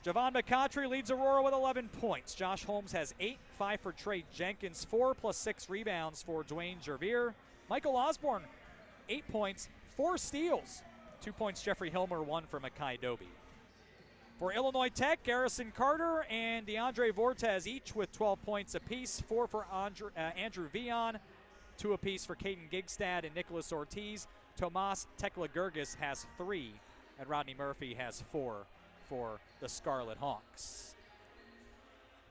Javon McCoughtry leads Aurora with 11 points. Josh Holmes has 8, 5 for Trey Jenkins, 4 + 6 rebounds for Dwayne Jervier. Michael Osborne, 8 points, 4 steals. 2 points Jeffrey Hilmer, 1 for Makai Doby. For Illinois Tech, Garrison Carter and DeAndre Vortez each with 12 points apiece. 4 for Andrew Vion, 2 apiece for Caden Gigstad and Nicholas Ortiz. Tomas Tekla-Gergis has 3, and Rodney Murphy has 4 for the Scarlet Hawks.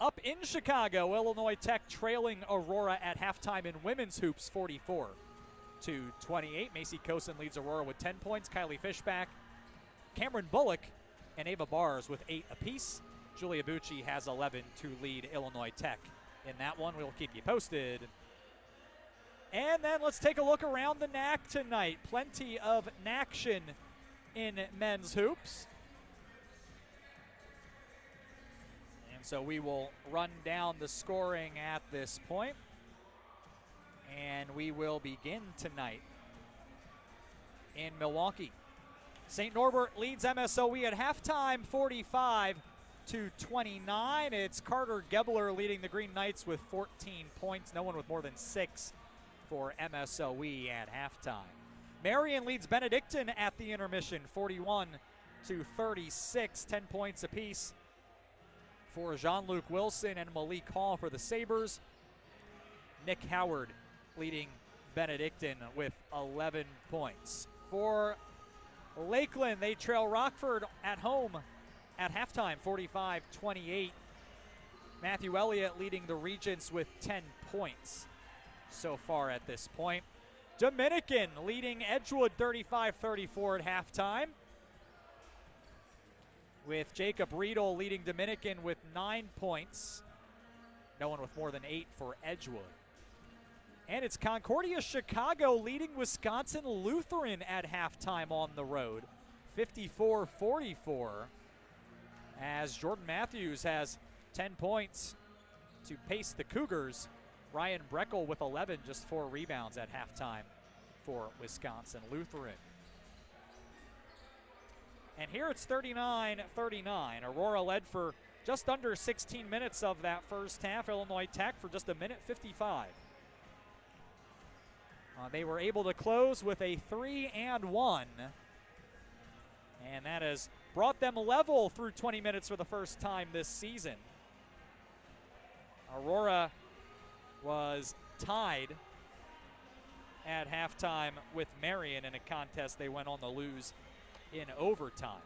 Up in Chicago, Illinois Tech trailing Aurora at halftime in women's hoops 44-28. Macy Kosen leads Aurora with 10 points. Kylie Fishback, Cameron Bullock, and Ava Bars with 8 apiece. Julia Bucci has 11 to lead Illinois Tech in that one. We'll keep you posted. And then let's take a look around the NAC tonight. Plenty of NACtion in men's hoops. And so we will run down the scoring at this point. And we will begin tonight in Milwaukee. St. Norbert leads MSOE at halftime 45-29. It's Carter Gebler leading the Green Knights with 14 points. No one with more than 6 for MSOE at halftime. Marion leads Benedictine at the intermission 41-36. 10 points apiece for Jean-Luc Wilson and Malik Hall for the Sabres. Nick Howard leading Benedictine with 11 points. For Lakeland, they trail Rockford at home at halftime, 45-28. Matthew Elliott leading the Regents with 10 points so far at this point. Dominican leading Edgewood 35-34 at halftime, with Jacob Riedel leading Dominican with 9 points. No one with more than 8 for Edgewood. And it's Concordia Chicago leading Wisconsin Lutheran at halftime on the road, 54-44, as Jordan Matthews has 10 points to pace the Cougars. Ryan Breckel with 11, just 4 rebounds at halftime for Wisconsin Lutheran. And here it's 39-39. Aurora led for just under 16 minutes of that first half. Illinois Tech for just 1:55. They were able to close with a 3-and-1. And that has brought them level through 20 minutes for the first time this season. Aurora was tied at halftime with Marion in a contest they went on to lose in overtime.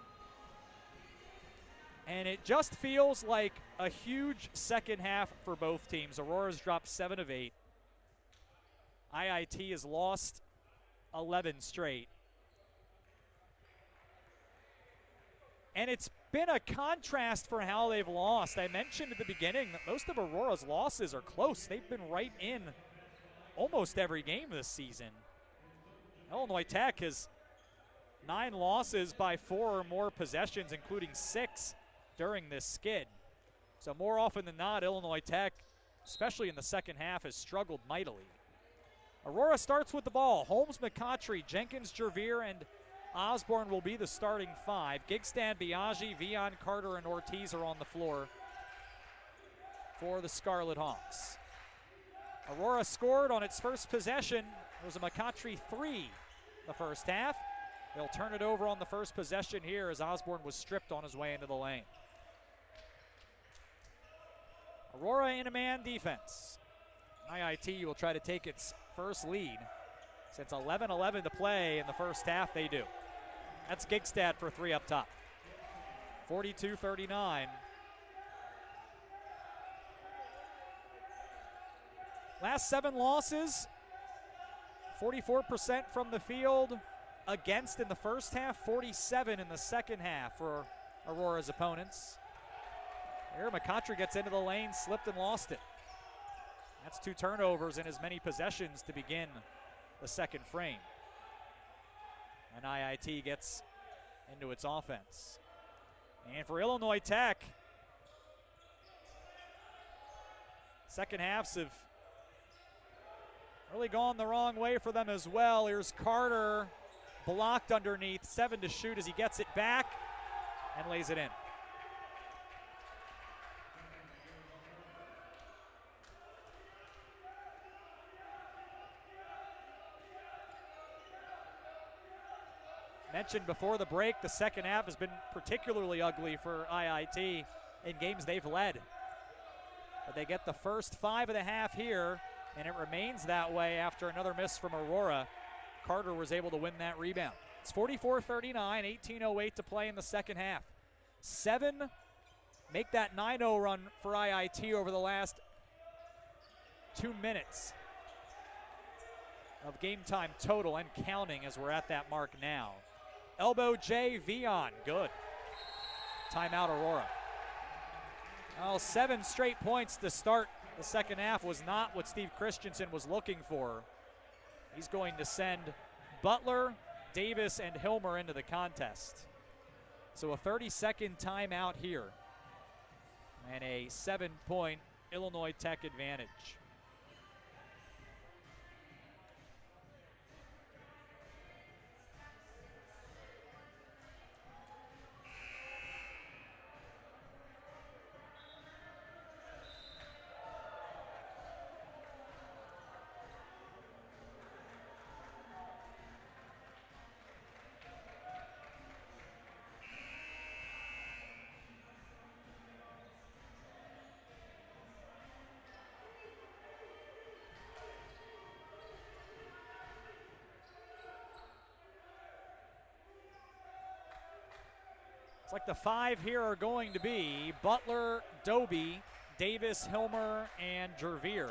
And it just feels like a huge second half for both teams. Aurora's dropped 7 of 8. IIT has lost 11 straight. And it's been a contrast for how they've lost. I mentioned at the beginning that most of Aurora's losses are close. They've been right in almost every game this season. Illinois Tech has 9 losses by 4 or more possessions, including 6 during this skid. So more often than not, Illinois Tech, especially in the second half, has struggled mightily. Aurora starts with the ball. Holmes, McCoughtry, Jenkins, Jervier, and Osborne will be the starting 5. Gigstad, Biaggi, Vion, Carter, and Ortiz are on the floor for the Scarlet Hawks. Aurora scored on its first possession. It was a McCottry 3 the first half. They'll turn it over on the first possession here as Osborne was stripped on his way into the lane. Aurora in a man defense. IIT will try to take its first lead. Since 11:11 to play in the first half, they do. That's Gigstad for 3 up top. 42-39. Last 7 losses, 44% from the field against in the first half, 47 in the second half for Aurora's opponents. Here, McCottry gets into the lane, slipped and lost it. That's 2 turnovers in as many possessions to begin the second frame. And IIT gets into its offense. And for Illinois Tech, second halves have really gone the wrong way for them as well. Here's Carter, blocked underneath, 7 to shoot as he gets it back and lays it in. Mentioned before the break, the second half has been particularly ugly for IIT in games they've led. But they get the first 5 of the half here, and it remains that way after another miss from Aurora. Carter was able to win that rebound. It's 44-39, 18:08 to play in the second half. 7 make that 9-0 run for IIT over the last 2 minutes of game time total and counting as we're at that mark now. Elbow J, Vion, good. Timeout Aurora. Well, 7 straight points to start the second half was not what Steve Christensen was looking for. He's going to send Butler, Davis, and Hilmer into the contest. So a 30-second timeout here and a 7-point Illinois Tech advantage. It's like the 5 here are going to be Butler, Doby, Davis, Hilmer, and Jervier.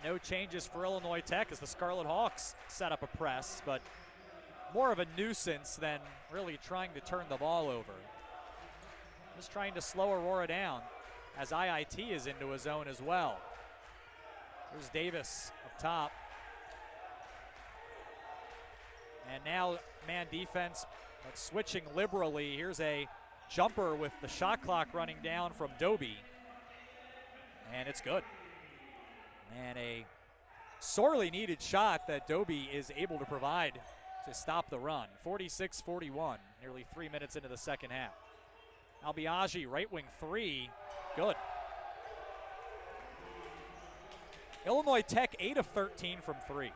No changes for Illinois Tech as the Scarlet Hawks set up a press, but more of a nuisance than really trying to turn the ball over. Just trying to slow Aurora down as IIT is into his zone as well. There's Davis up top. And now man defense, but switching liberally. Here's a jumper with the shot clock running down from Doby. And it's good. And a sorely needed shot that Doby is able to provide to stop the run. 46-41, nearly 3 minutes into the second half. Albiagi, right wing 3, good. Illinois Tech 8 of 13 from 3.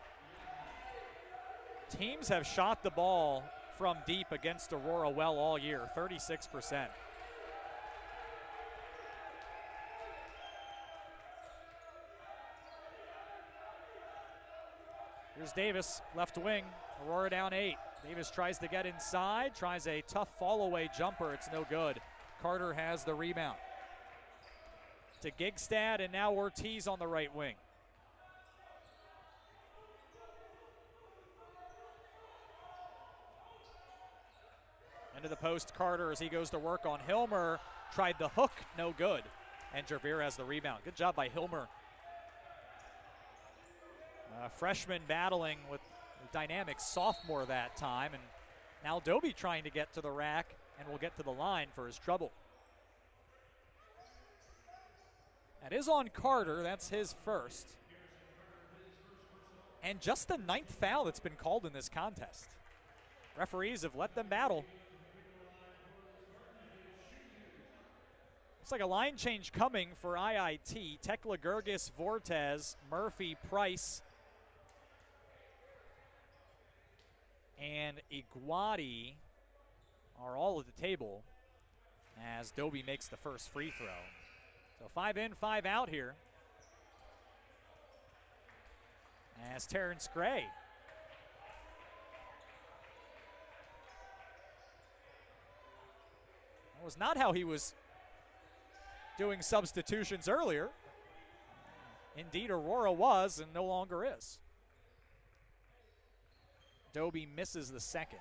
Teams have shot the ball from deep against Aurora well all year, 36%. Here's Davis, left wing, Aurora down 8. Davis tries to get inside, tries a tough fall away jumper, it's no good. Carter has the rebound. To Gigstad, and now Ortiz on the right wing. Into the post, Carter as he goes to work on Hilmer. Tried the hook, no good. And Jervier has the rebound. Good job by Hilmer. Freshman battling with the dynamic sophomore that time. And now Doby trying to get to the rack and will get to the line for his trouble. That is on Carter. That's his first. And just the 9th foul that's been called in this contest. Referees have let them battle. Looks like a line change coming for IIT. Tekla Gergis, Vortez, Murphy, Price, and Iguati are all at the table as Dobie makes the first free throw. So 5 in, 5 out here. As Terrence Gray that was not how he was doing substitutions earlier. Indeed, Aurora was and no longer is. Dobie misses the second.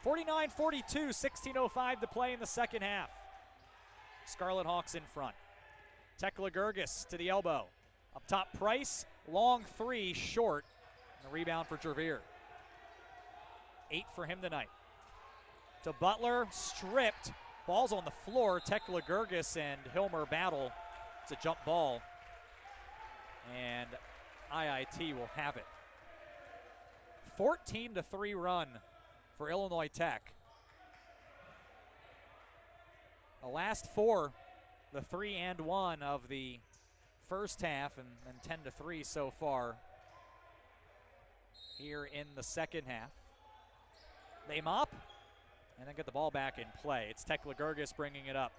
49-42, 16:05 to play in the second half. Scarlet Hawks in front. Tekla Gergis to the elbow. Up top, Price, long three, short. And the rebound for Gervier. 8 for him tonight. To Butler, stripped. Ball's on the floor. Tekla Gergis and Hilmer battle. It's a jump ball. And IIT will have it. 14-3 run for Illinois Tech. The last 4, the 3 and 1 of the first half, and 10-3 so far here in the second half. They mop and then get the ball back in play. It's Tekla Gergis bringing it up.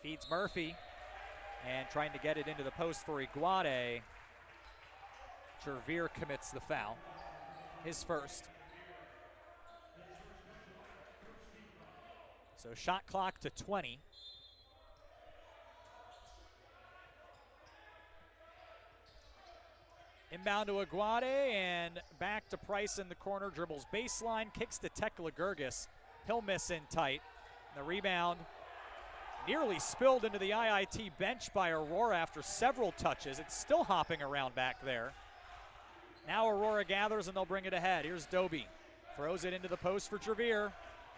Feeds Murphy and trying to get it into the post for Iguati. Gervier commits the foul, his first. So shot clock to 20. Inbound to Iguati and back to Price in the corner. Dribbles baseline, kicks to Tekla Gergis. He'll miss in tight. The rebound nearly spilled into the IIT bench by Aurora after several touches. It's still hopping around back there. Now Aurora gathers and they'll bring it ahead. Here's Dobie. Throws it into the post for Gervier.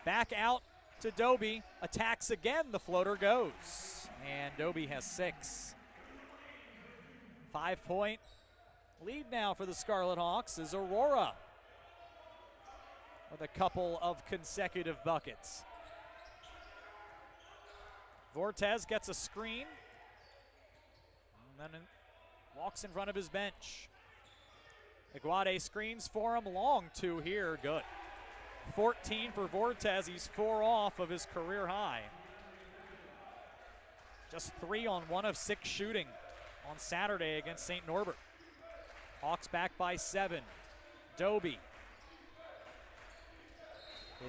Back out to Dobie. Attacks again. The floater goes. And Dobie has 6. 5-point lead now for the Scarlet Hawks is Aurora with a couple of consecutive buckets. Vortez gets a screen and then walks in front of his bench. Iguati screens for him. Long 2 here. Good. 14 for Vortez. He's 4 off of his career high. Just 3 on 1 of 6 shooting on Saturday against St. Norbert. Hawks back by 7. Dobie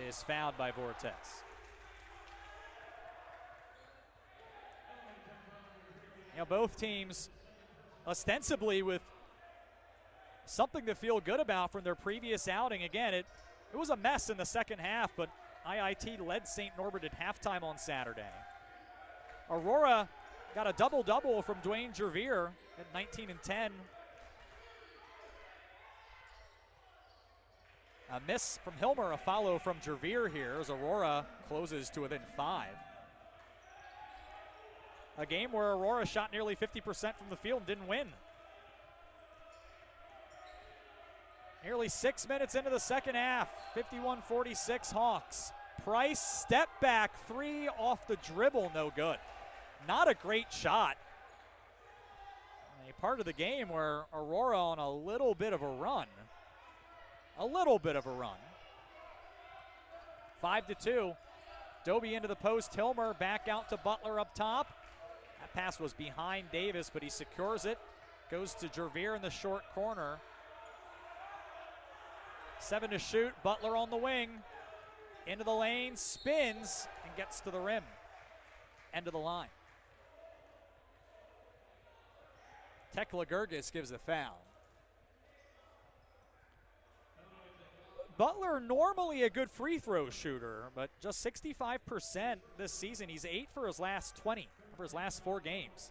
is fouled by Vortez. You know, both teams ostensibly with something to feel good about from their previous outing. Again, it was a mess in the second half, but IIT led St. Norbert at halftime on Saturday. Aurora got a double-double from Dwayne Gervier at 19 and 10. A miss from Hilmer, a follow from Gervier here as Aurora closes to within 5. A game where Aurora shot nearly 50% from the field and didn't win. Nearly 6 minutes into the second half, 51-46 Hawks. Price, step back 3 off the dribble, no good. Not a great shot. A part of the game where Aurora on a little bit of a run. 5-2. Dobie into the post. Hilmer back out to Butler up top. That pass was behind Davis, but he secures it. Goes to Gervier in the short corner. 7 to shoot. Butler on the wing. Into the lane. Spins and gets to the rim. End of the line. Tekla Gergis gives the foul. Butler normally a good free throw shooter, but just 65% this season. He's 8 for his last 20, for his last 4 games.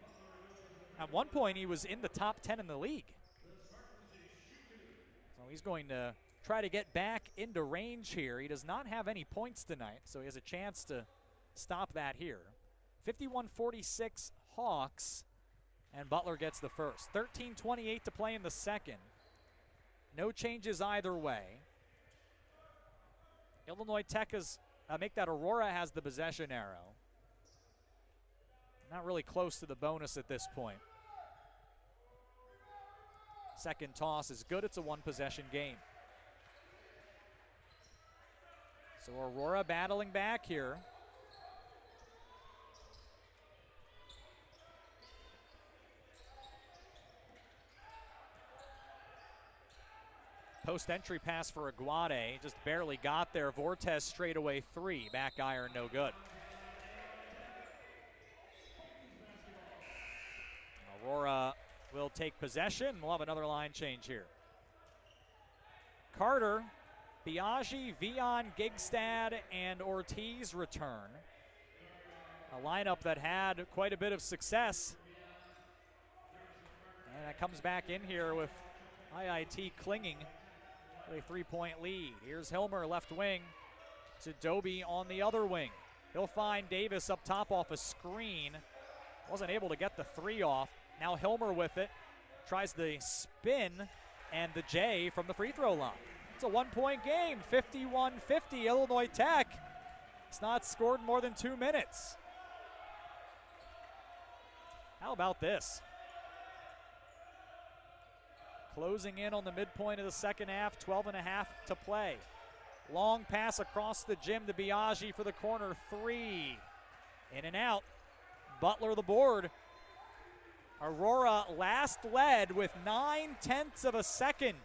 At one point, he was in the top 10 in the league. So he's going to try to get back into range here. He does not have any points tonight, so he has a chance to stop that here. 51-46 Hawks, and Butler gets the first. 13:28 to play in the second. No changes either way. Illinois Tech is, Aurora has the possession arrow. Not really close to the bonus at this point. Second toss is good. It's a one-possession game. So Aurora battling back here. Post entry pass for Aguade, just barely got there. Vortes straightaway three, back iron, no good. Aurora will take possession. We'll have another line change here. Carter, Biaggi, Vian, Gigstad, and Ortiz return. A lineup that had quite a bit of success. And that comes back in here with IIT clinging with a 3-point lead. Here's Hilmer, left wing, to Doby on the other wing. He'll find Davis up top off a screen. Wasn't able to get the three off. Now Hilmer with it. Tries the spin and the J from the free throw line. It's a one-point game, 51-50, Illinois Tech. It's not scored in more than 2 minutes. How about this? Closing in on the midpoint of the second half, 12 and a half to play. Long pass across the gym to Biaggi for the corner three. In and out. Butler the board. Aurora last led with 9/10 of a second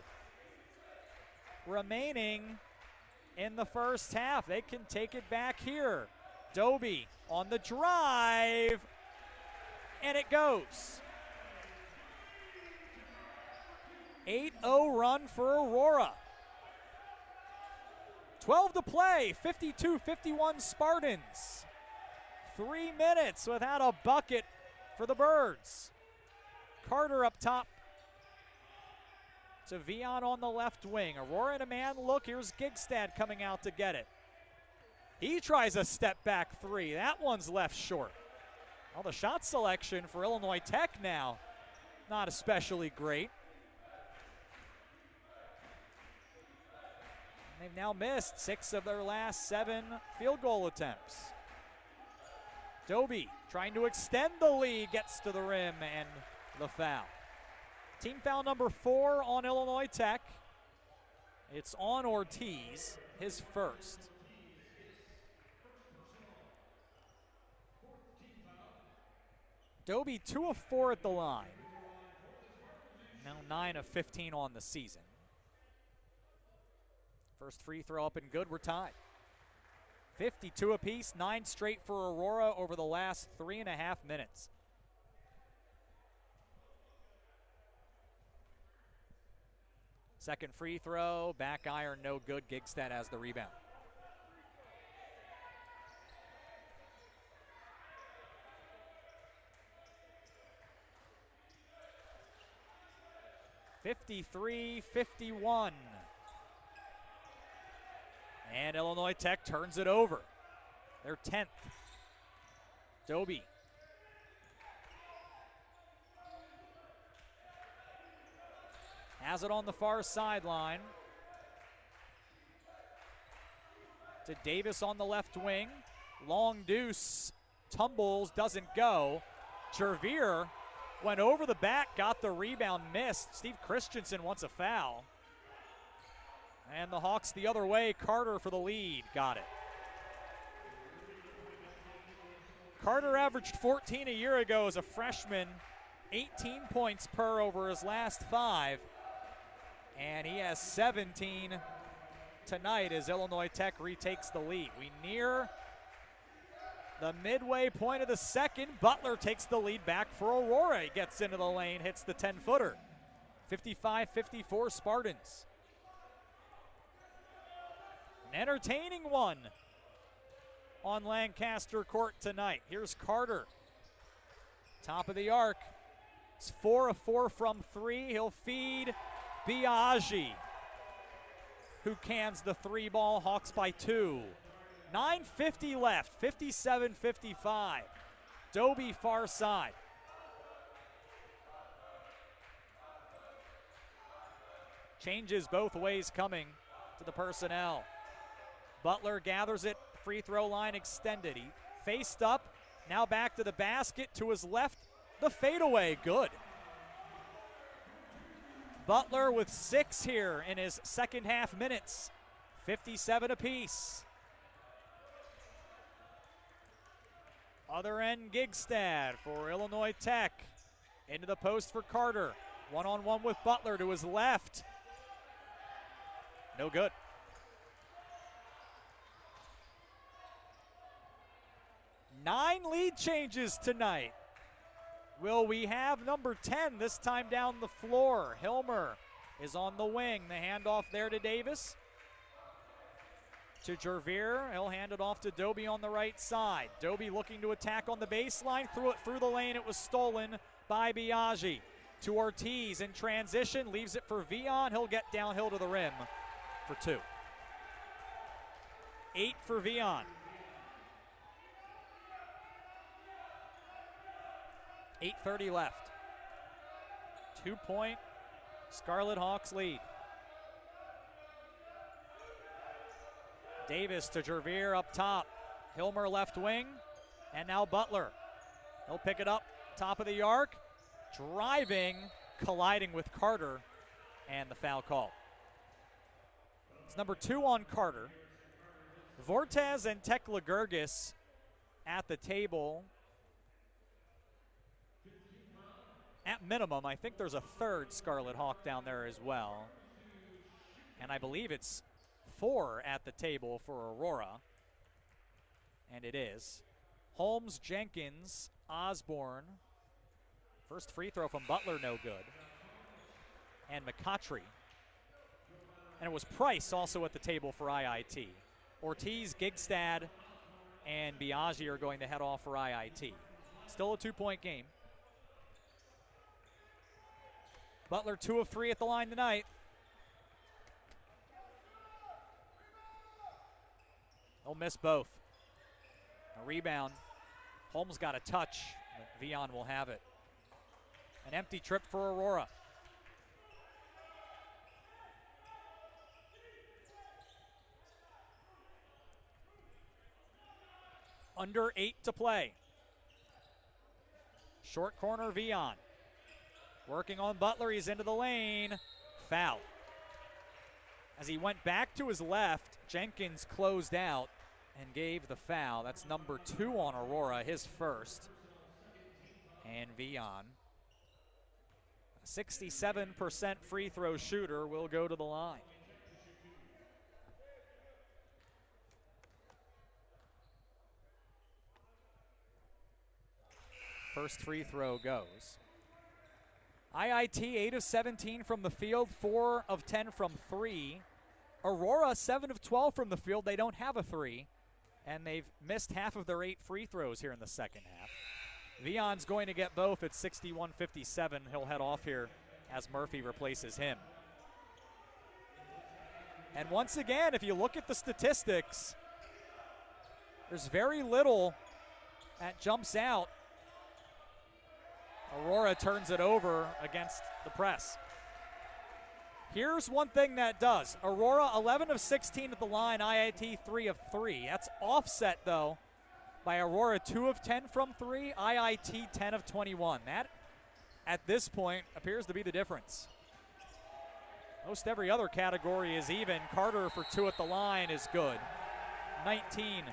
remaining in the first half. They can take it back here. Doby on the drive, and it goes. 8-0 run for Aurora. 12 to play, 52-51 Spartans. 3 minutes without a bucket for the Birds. Carter up top to Vian on the left wing. Aurora in a man look. Here's Gigstad coming out to get it. He tries a step back three. That one's left short. Well, the shot selection for Illinois Tech now, not especially great. They've now missed 6 of their last 7 field goal attempts. Doby trying to extend the lead, gets to the rim and the foul. Team foul number 4 on Illinois Tech. It's on Ortiz, his first. Doby 2 of 4 at the line. Now 9 of 15 on the season. First free throw up and good, we're tied. 52 apiece, 9 straight for Aurora over the last 3.5 minutes. Second free throw, back iron, no good. Gigstad has the rebound. (53-51). And Illinois Tech turns it over. Their 10th. Doby. Has it on the far sideline. To Davis on the left wing. Long deuce. Tumbles, doesn't go. Jervier went over the back, got the rebound, missed. Steve Christensen wants a foul. And the Hawks the other way. Carter for the lead. Got it. Carter averaged 14 a year ago as a freshman. 18 points per over his last 5. And he has 17 tonight as Illinois Tech retakes the lead. We near the midway point of the second. Butler takes the lead back for Aurora. He gets into the lane, hits the 10-footer. 55-54 Spartans. An entertaining one on Lancaster Court tonight. Here's Carter. Top of the arc. It's 4 of 4 from 3. He'll feed Biaggi, who cans the 3 ball. Hawks by 2. 9:50 left, 57-55. Doby far side. Changes both ways coming to the personnel. Butler gathers it, free throw line extended. He faced up, now back to the basket, to his left, the fadeaway, good. Butler with 6 here in his second half minutes, 57 apiece. Other end, Gigstad for Illinois Tech. Into the post for Carter. One-on-one with Butler to his left. No good. Nine lead changes tonight. Will we have number 10 this time down the floor? Hilmer is on the wing. The handoff there to Davis. To Gervier, he'll hand it off to Doby on the right side. Doby looking to attack on the baseline, threw it through the lane. It was stolen by Biaggi. To Ortiz in transition, leaves it for Vian. He'll get downhill to the rim for 2. 8 for Vian. 8:30 left. 2-point Scarlet Hawks lead. Davis to Gervier up top. Hilmer left wing, and now Butler. He'll pick it up, top of the arc, driving, colliding with Carter, and the foul call. It's number 2 on Carter. Vortez and Tekla Gergis at the table. At minimum, I think there's a third Scarlet Hawk down there as well. And I believe it's 4 at the table for Aurora. And it is. Holmes, Jenkins, Osborne. First free throw from Butler, no good. And McCautry. And it was Price also at the table for IIT. Ortiz, Gigstad, and Biaggi are going to head off for IIT. Still a 2-point game. Butler 2 of 3 at the line tonight. They'll miss both. A rebound. Holmes got a touch, but Vian will have it. An empty trip for Aurora. Under 8 to play. Short corner, Vian. Working on Butler, he's into the lane. Foul. As he went back to his left, Jenkins closed out and gave the foul. That's number 2 on Aurora, his first. And Vian, a 67% free throw shooter, will go to the line. First free throw goes. IIT 8 of 17 from the field, 4 of 10 from 3. Aurora 7 of 12 from the field. They don't have a 3, and they've missed half of their 8 free throws here in the second half. Vian's going to get both at 61-57. He'll head off here as Murphy replaces him. And once again, if you look at the statistics, there's very little that jumps out. Aurora turns it over against the press. Here's one thing that does. Aurora 11 of 16 at the line, IIT 3 of 3. That's offset, though, by Aurora 2 of 10 from 3, IIT 10 of 21. That, at this point, appears to be the difference. Most every other category is even. Carter for 2 at the line is good. 19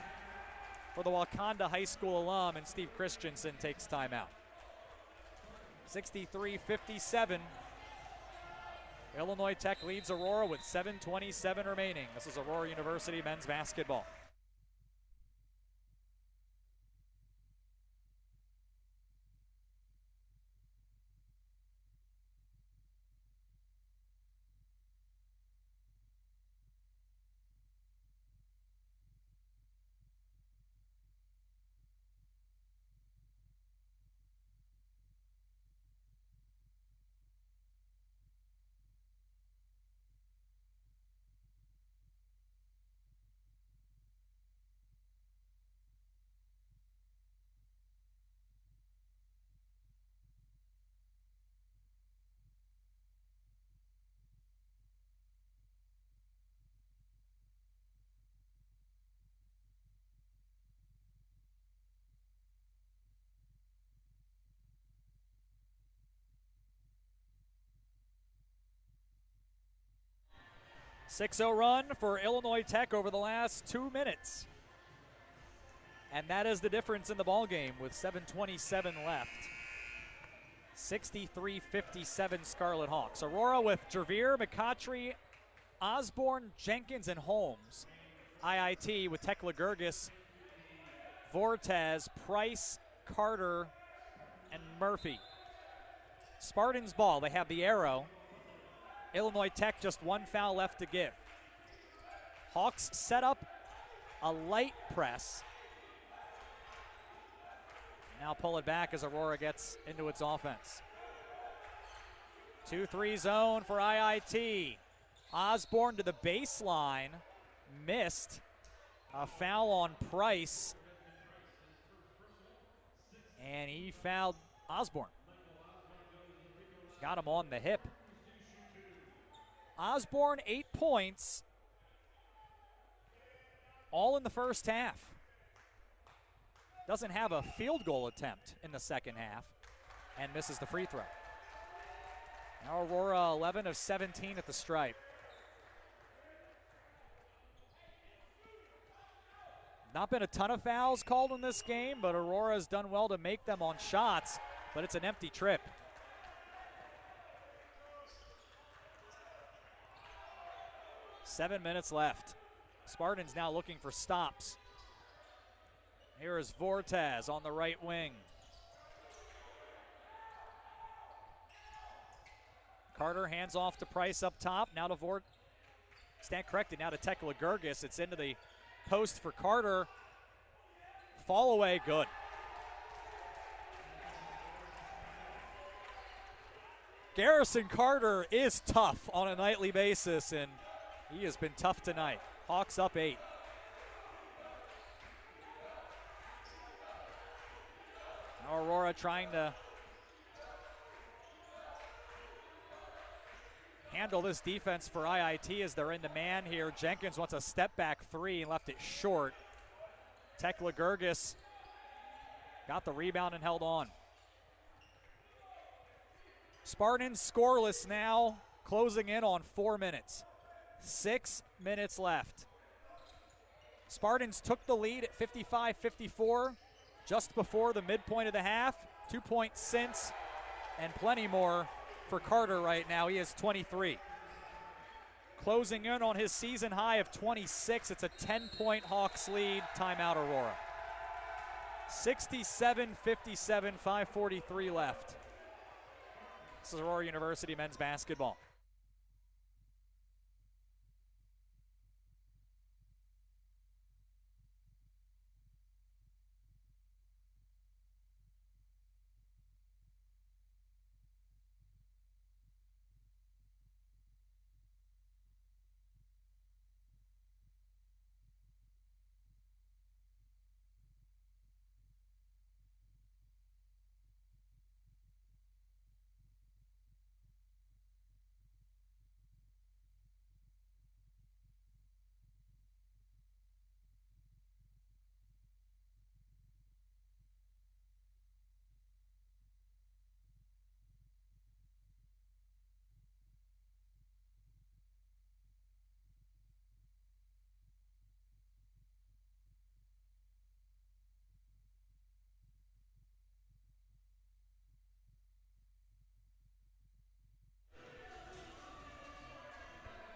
for the Wakanda High School alum, and Steve Christensen takes timeout. 63-57. Illinois Tech leads Aurora with 7:27 remaining. This is Aurora University men's basketball. 6-0 run for Illinois Tech over the last 2 minutes. And that is the difference in the ballgame with 7:27 left. 63-57 Scarlet Hawks. Aurora with Jervier, McCottry, Osborne, Jenkins, and Holmes. IIT with Tekla Gergis, Vortez, Price, Carter, and Murphy. Spartans ball, they have the arrow. Illinois Tech just 1 foul left to give. Hawks set up a light press. Now pull it back as Aurora gets into its offense. 2-3 zone for IIT. Osborne to the baseline, missed. A foul on Price. And he fouled Osborne. Got him on the hip. Osborne, 8 points, all in the first half. Doesn't have a field goal attempt in the second half and misses the free throw. Now Aurora 11 of 17 at the stripe. Not been a ton of fouls called in this game, but Aurora has done well to make them on shots, but it's an empty trip. Seven minutes left. Spartans now looking for stops. Here is Vortez on the right wing. Carter hands off to Price up top. Now to stand corrected, now to Tekla Gergis. It's into the post for Carter. Fall away, good. Garrison Carter is tough on a nightly basis, and he has been tough tonight. Hawks up 8. Now Aurora trying to handle this defense for IIT as they're in the man here. Jenkins wants a step back 3 and left it short. Tekla Gergis got the rebound and held on. Spartans scoreless now, closing in on 4 minutes. 6 minutes left. Spartans took the lead at 55-54 just before the midpoint of the half. 2 points since, and plenty more for Carter right now. He has 23. Closing in on his season high of 26. It's a 10-point Hawks lead. Timeout Aurora. 67-57, 5:43 left. This is Aurora University men's basketball.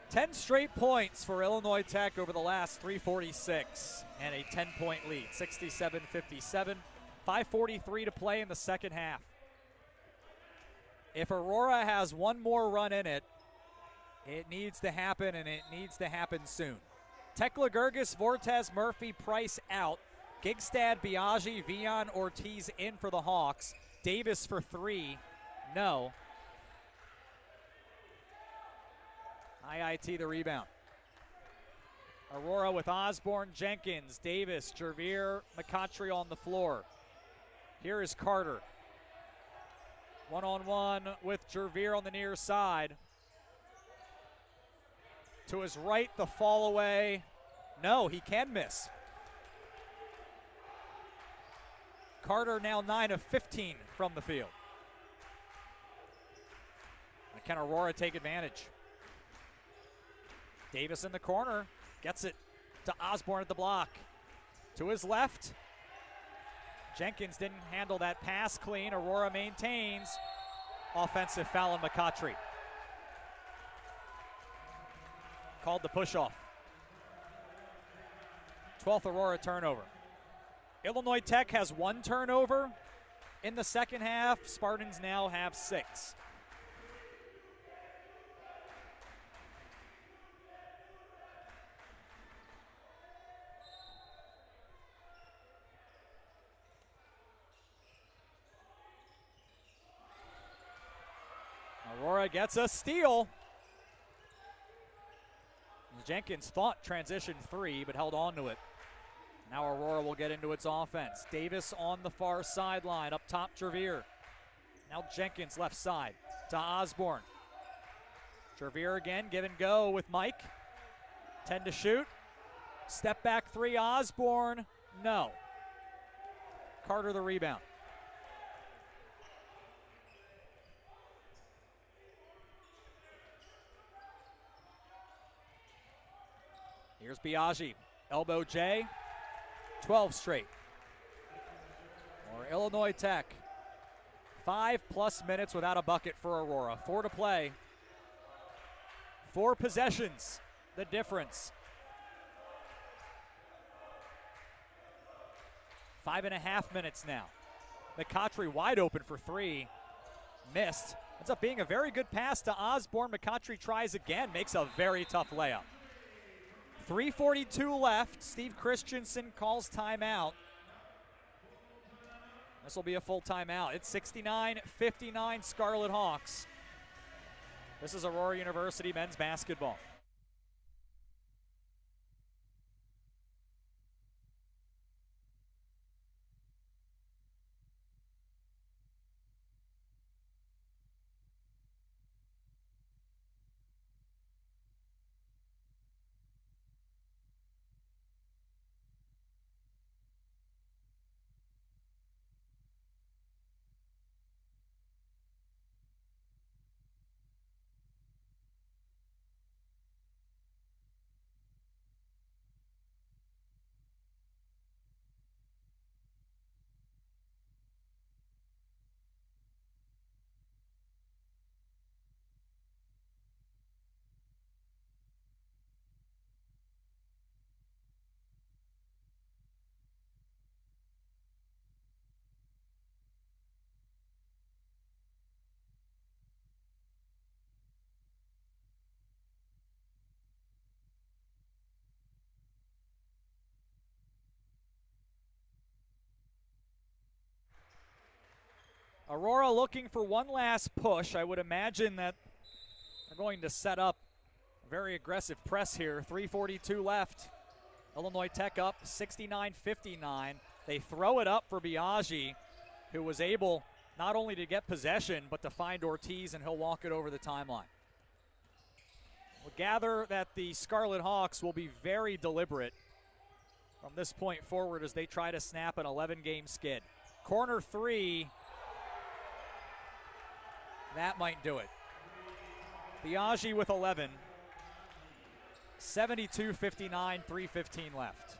Ten straight points for Illinois Tech over the last 3:46 and a 10-point lead, 67-57, 5:43 to play in the second half. If Aurora has one more run in it, it needs to happen, and it needs to happen soon. Tekla Gergis, Vortez, Murphy, Price out. Gigstad, Biaggi, Vian, Ortiz in for the Hawks. Davis for 3, no. IIT the rebound. Aurora with Osborne, Jenkins, Davis, Jervier, McCottry on the floor. Here is Carter. One-on-one with Jervier on the near side. To his right, the fall away. No, he can miss. Carter now 9 of 15 from the field. Can Aurora take advantage? Davis in the corner, gets it to Osborne at the block. To his left, Jenkins didn't handle that pass clean. Aurora maintains. Offensive foul on McCottry. Called the push-off. 12th Aurora turnover. Illinois Tech has 1 turnover in the second half. Spartans now have 6. Aurora gets a steal. Jenkins thought transition 3, but held on to it. Now Aurora will get into its offense. Davis on the far sideline, up top Gervier. Now Jenkins left side to Osborne. Gervier again, give and go with Mike. 10 to shoot. Step back 3, Osborne, no. Carter the rebound. Here's Biaggi, elbow J, 12 straight. Or Illinois Tech, 5+ minutes without a bucket for Aurora. 4 to play. 4 possessions, the difference. 5.5 minutes now. McCottry wide open for 3, missed. Ends up being a very good pass to Osborne. McCottry tries again, makes a very tough layup. 3:42 left. Steve Christensen calls timeout. This will be a full timeout. It's 69-59 Scarlet Hawks. This is Aurora University men's basketball. Aurora looking for one last push. I would imagine that they're going to set up a very aggressive press here. 3:42 left. Illinois Tech up 69-59. They throw it up for Biaggi, who was able not only to get possession, but to find Ortiz, and he'll walk it over the timeline. We'll gather that the Scarlet Hawks will be very deliberate from this point forward as they try to snap an 11-game skid. Corner 3. That might do it. Biaggi with 11. 72-59, 3:15 left.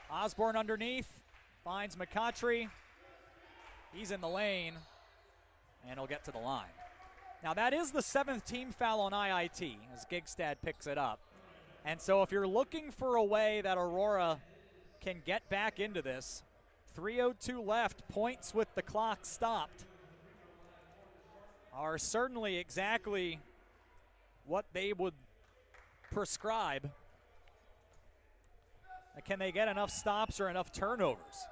Osborne underneath, finds McCottry. He's in the lane, and he'll get to the line. Now that is the 7th team foul on IIT as Gigstad picks it up. And so if you're looking for a way that Aurora can get back into this, 3:02 left, points with the clock stopped are certainly exactly what they would prescribe. Can they get enough stops or enough turnovers?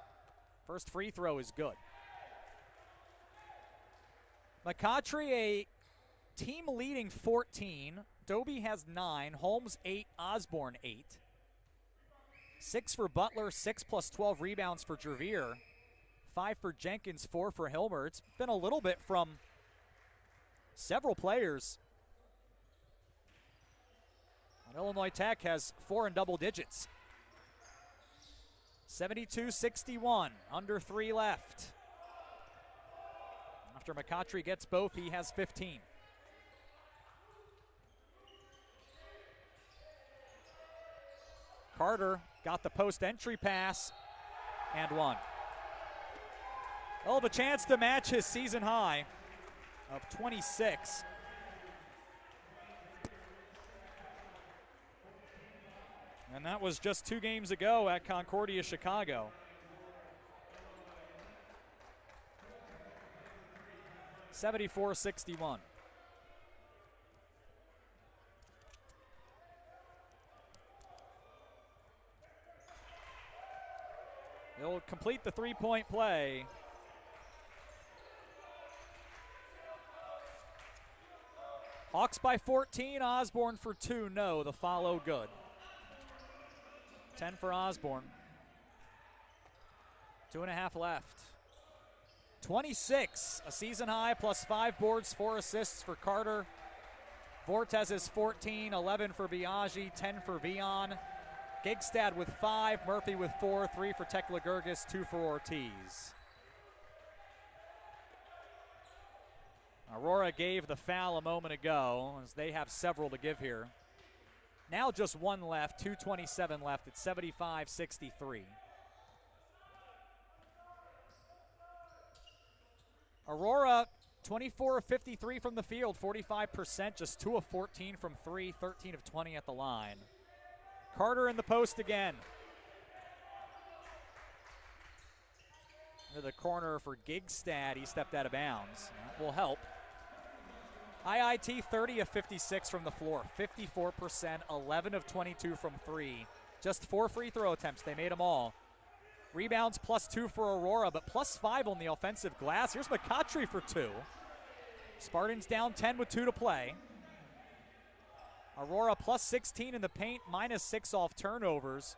First free throw is good. McCottry, a team leading 14. Dobie has 9, Holmes 8, Osborne 8. 6 for Butler, 6 plus 12 rebounds for Gervier. 5 for Jenkins, 4 for Hilmer. It's been a little bit from several players. And Illinois Tech has 4 in double digits. 72-61, under 3 left. After McCottry gets both, he has 15. Carter got the post entry pass and one. He'll have a chance to match his season high of 26. And that was just 2 games ago at Concordia, Chicago. (74-61). He'll complete the three-point play. Hawks by 14, Osborne for 2, no, the follow good. 10 for Osborne. 2.5 left. 26, a season high, plus 5 boards, 4 assists for Carter. Vortes is 14, 11 for Biaggi, 10 for Vion. Gigstad with 5, Murphy with 4, 3 for Tekla Gergis, 2 for Ortiz. Aurora gave the foul a moment ago, as they have several to give here. Now just 1 left, 2:27 left. It's 75-63. Aurora, 24 of 53 from the field, 45%, just 2 of 14 from 3, 13 of 20 at the line. Carter in the post again. Into the corner for Gigstad, he stepped out of bounds. That will help. IIT 30 of 56 from the floor, 54%, 11 of 22 from 3. Just 4 free throw attempts, they made them all. Rebounds +2 for Aurora, but +5 on the offensive glass. Here's McCottry for 2. Spartans down 10 with 2 to play. Aurora +16 in the paint, -6 off turnovers,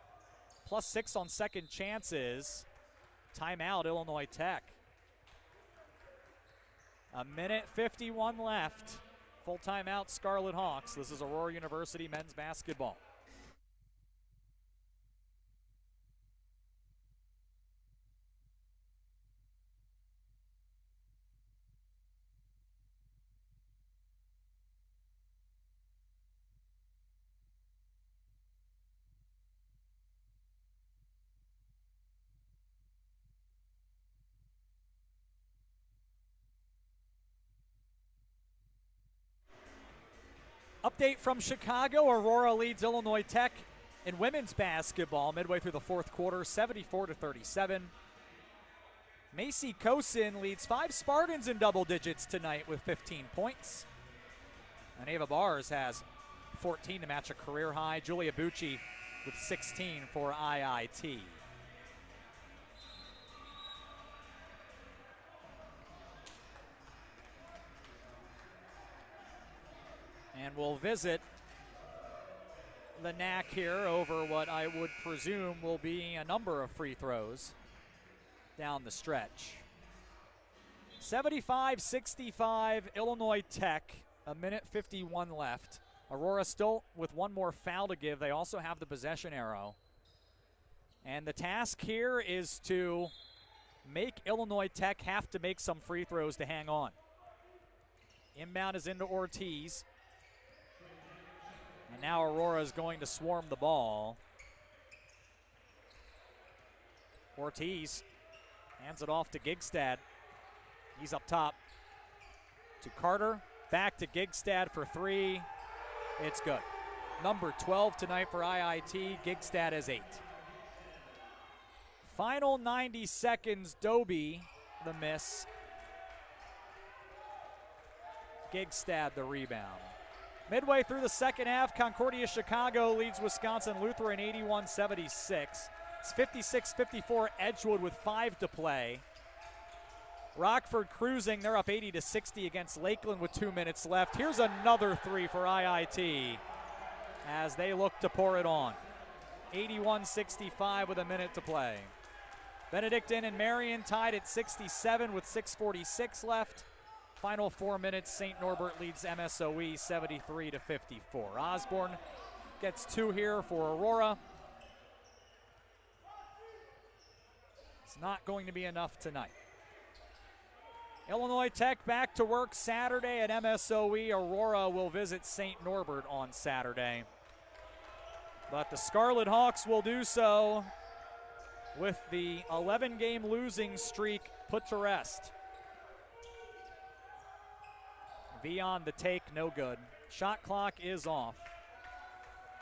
+6 on second chances. Timeout, Illinois Tech. 1:51 left. Full timeout, Scarlet Hawks. This is Aurora University men's basketball. Update from Chicago. Aurora leads Illinois Tech in women's basketball midway through the 4th quarter, 74-37. Macy Kosin leads 5 Spartans in double digits tonight with 15 points. And Ava Bars has 14 to match a career high. Julia Bucci with 16 for IIT. And we'll visit the NAC here over what I would presume will be a number of free throws down the stretch. 75-65 Illinois Tech, 1:51 left. Aurora still with 1 more foul to give. They also have the possession arrow. And the task here is to make Illinois Tech have to make some free throws to hang on. Inbound is into Ortiz. And now Aurora is going to swarm the ball. Ortiz hands it off to Gigstad. He's up top to Carter. Back to Gigstad for 3. It's good. Number 12 tonight for IIT. Gigstad has 8. Final 90 seconds. Doby, the miss. Gigstad, the rebound. Midway through the second half, Concordia Chicago leads Wisconsin Lutheran 81-76. It's 56-54 Edgewood with 5 to play. Rockford cruising, they're up 80-60 against Lakeland with 2 minutes left. Here's another 3 for IIT as they look to pour it on. 81-65 with a minute to play. Benedictine and Marion tied at 67 with 6:46 left. Final 4 minutes, St. Norbert leads MSOE 73-54. Osborne gets 2 here for Aurora. It's not going to be enough tonight. Illinois Tech back to work Saturday at MSOE. Aurora will visit St. Norbert on Saturday. But the Scarlet Hawks will do so with the 11-game losing streak put to rest. V on the take, no good. Shot clock is off.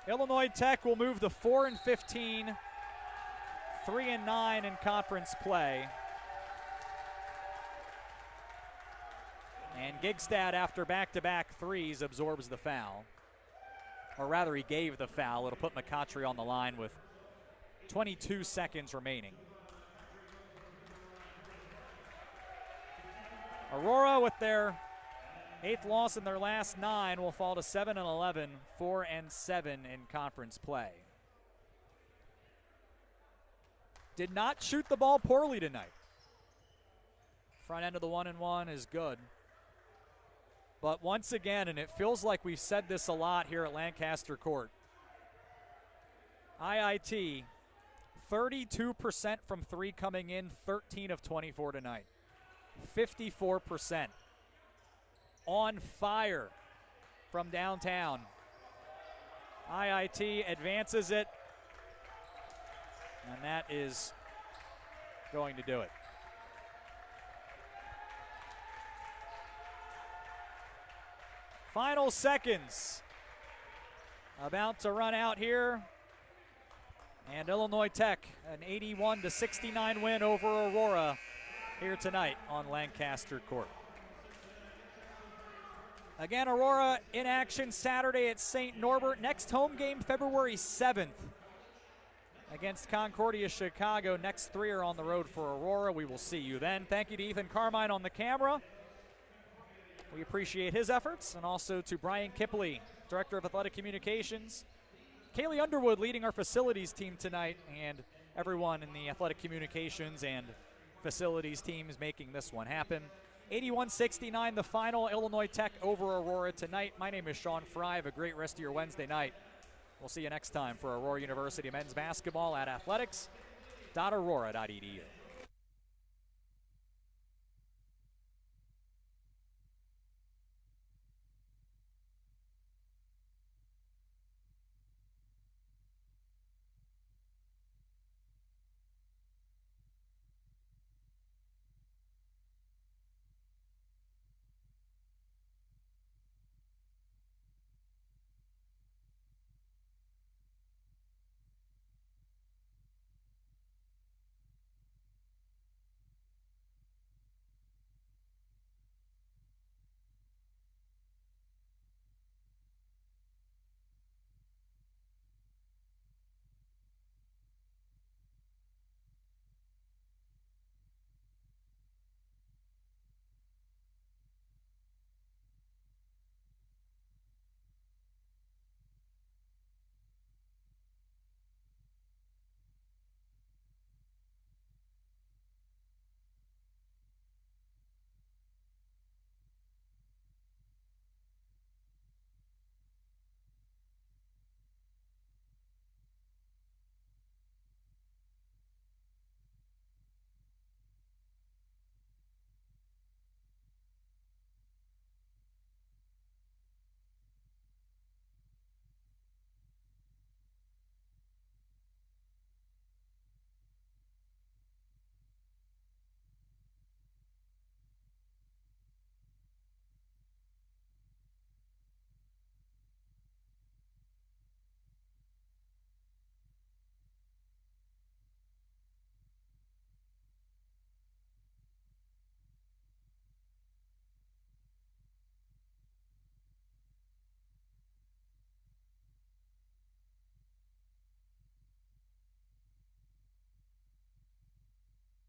Illinois Tech will move to 4-15, 3-9 in conference play. And Gigstad, after back-to-back threes, absorbs the foul. Or rather, he gave the foul. It'll put McCottry on the line with 22 seconds remaining. Aurora, with their 8th loss in their last 9, will fall to 7-11, 4-7 in conference play. Did not shoot the ball poorly tonight. Front end of the 1-and-1 is good. But once again, and it feels like we've said this a lot here at Lancaster Court, IIT, 32% from 3 coming in, 13 of 24 tonight. 54%. On fire from downtown. IIT advances it, and that is going to do it. Final seconds about to run out here. And Illinois Tech, an 81-69 win over Aurora here tonight on Lancaster Court. Again, Aurora in action Saturday at St. Norbert. Next home game February 7th against Concordia Chicago. Next 3 are on the road for Aurora. We will see you then. Thank you to Ethan Carmine on the camera. We appreciate his efforts, and also to Brian Kipley, Director of Athletic Communications. Kaylee Underwood leading our facilities team tonight, and everyone in the athletic communications and facilities teams making this one happen. 81-69 the final. Illinois Tech over Aurora tonight. My name is Sean Fry. Have a great rest of your Wednesday night. We'll see you next time for Aurora University men's basketball at athletics.aurora.edu.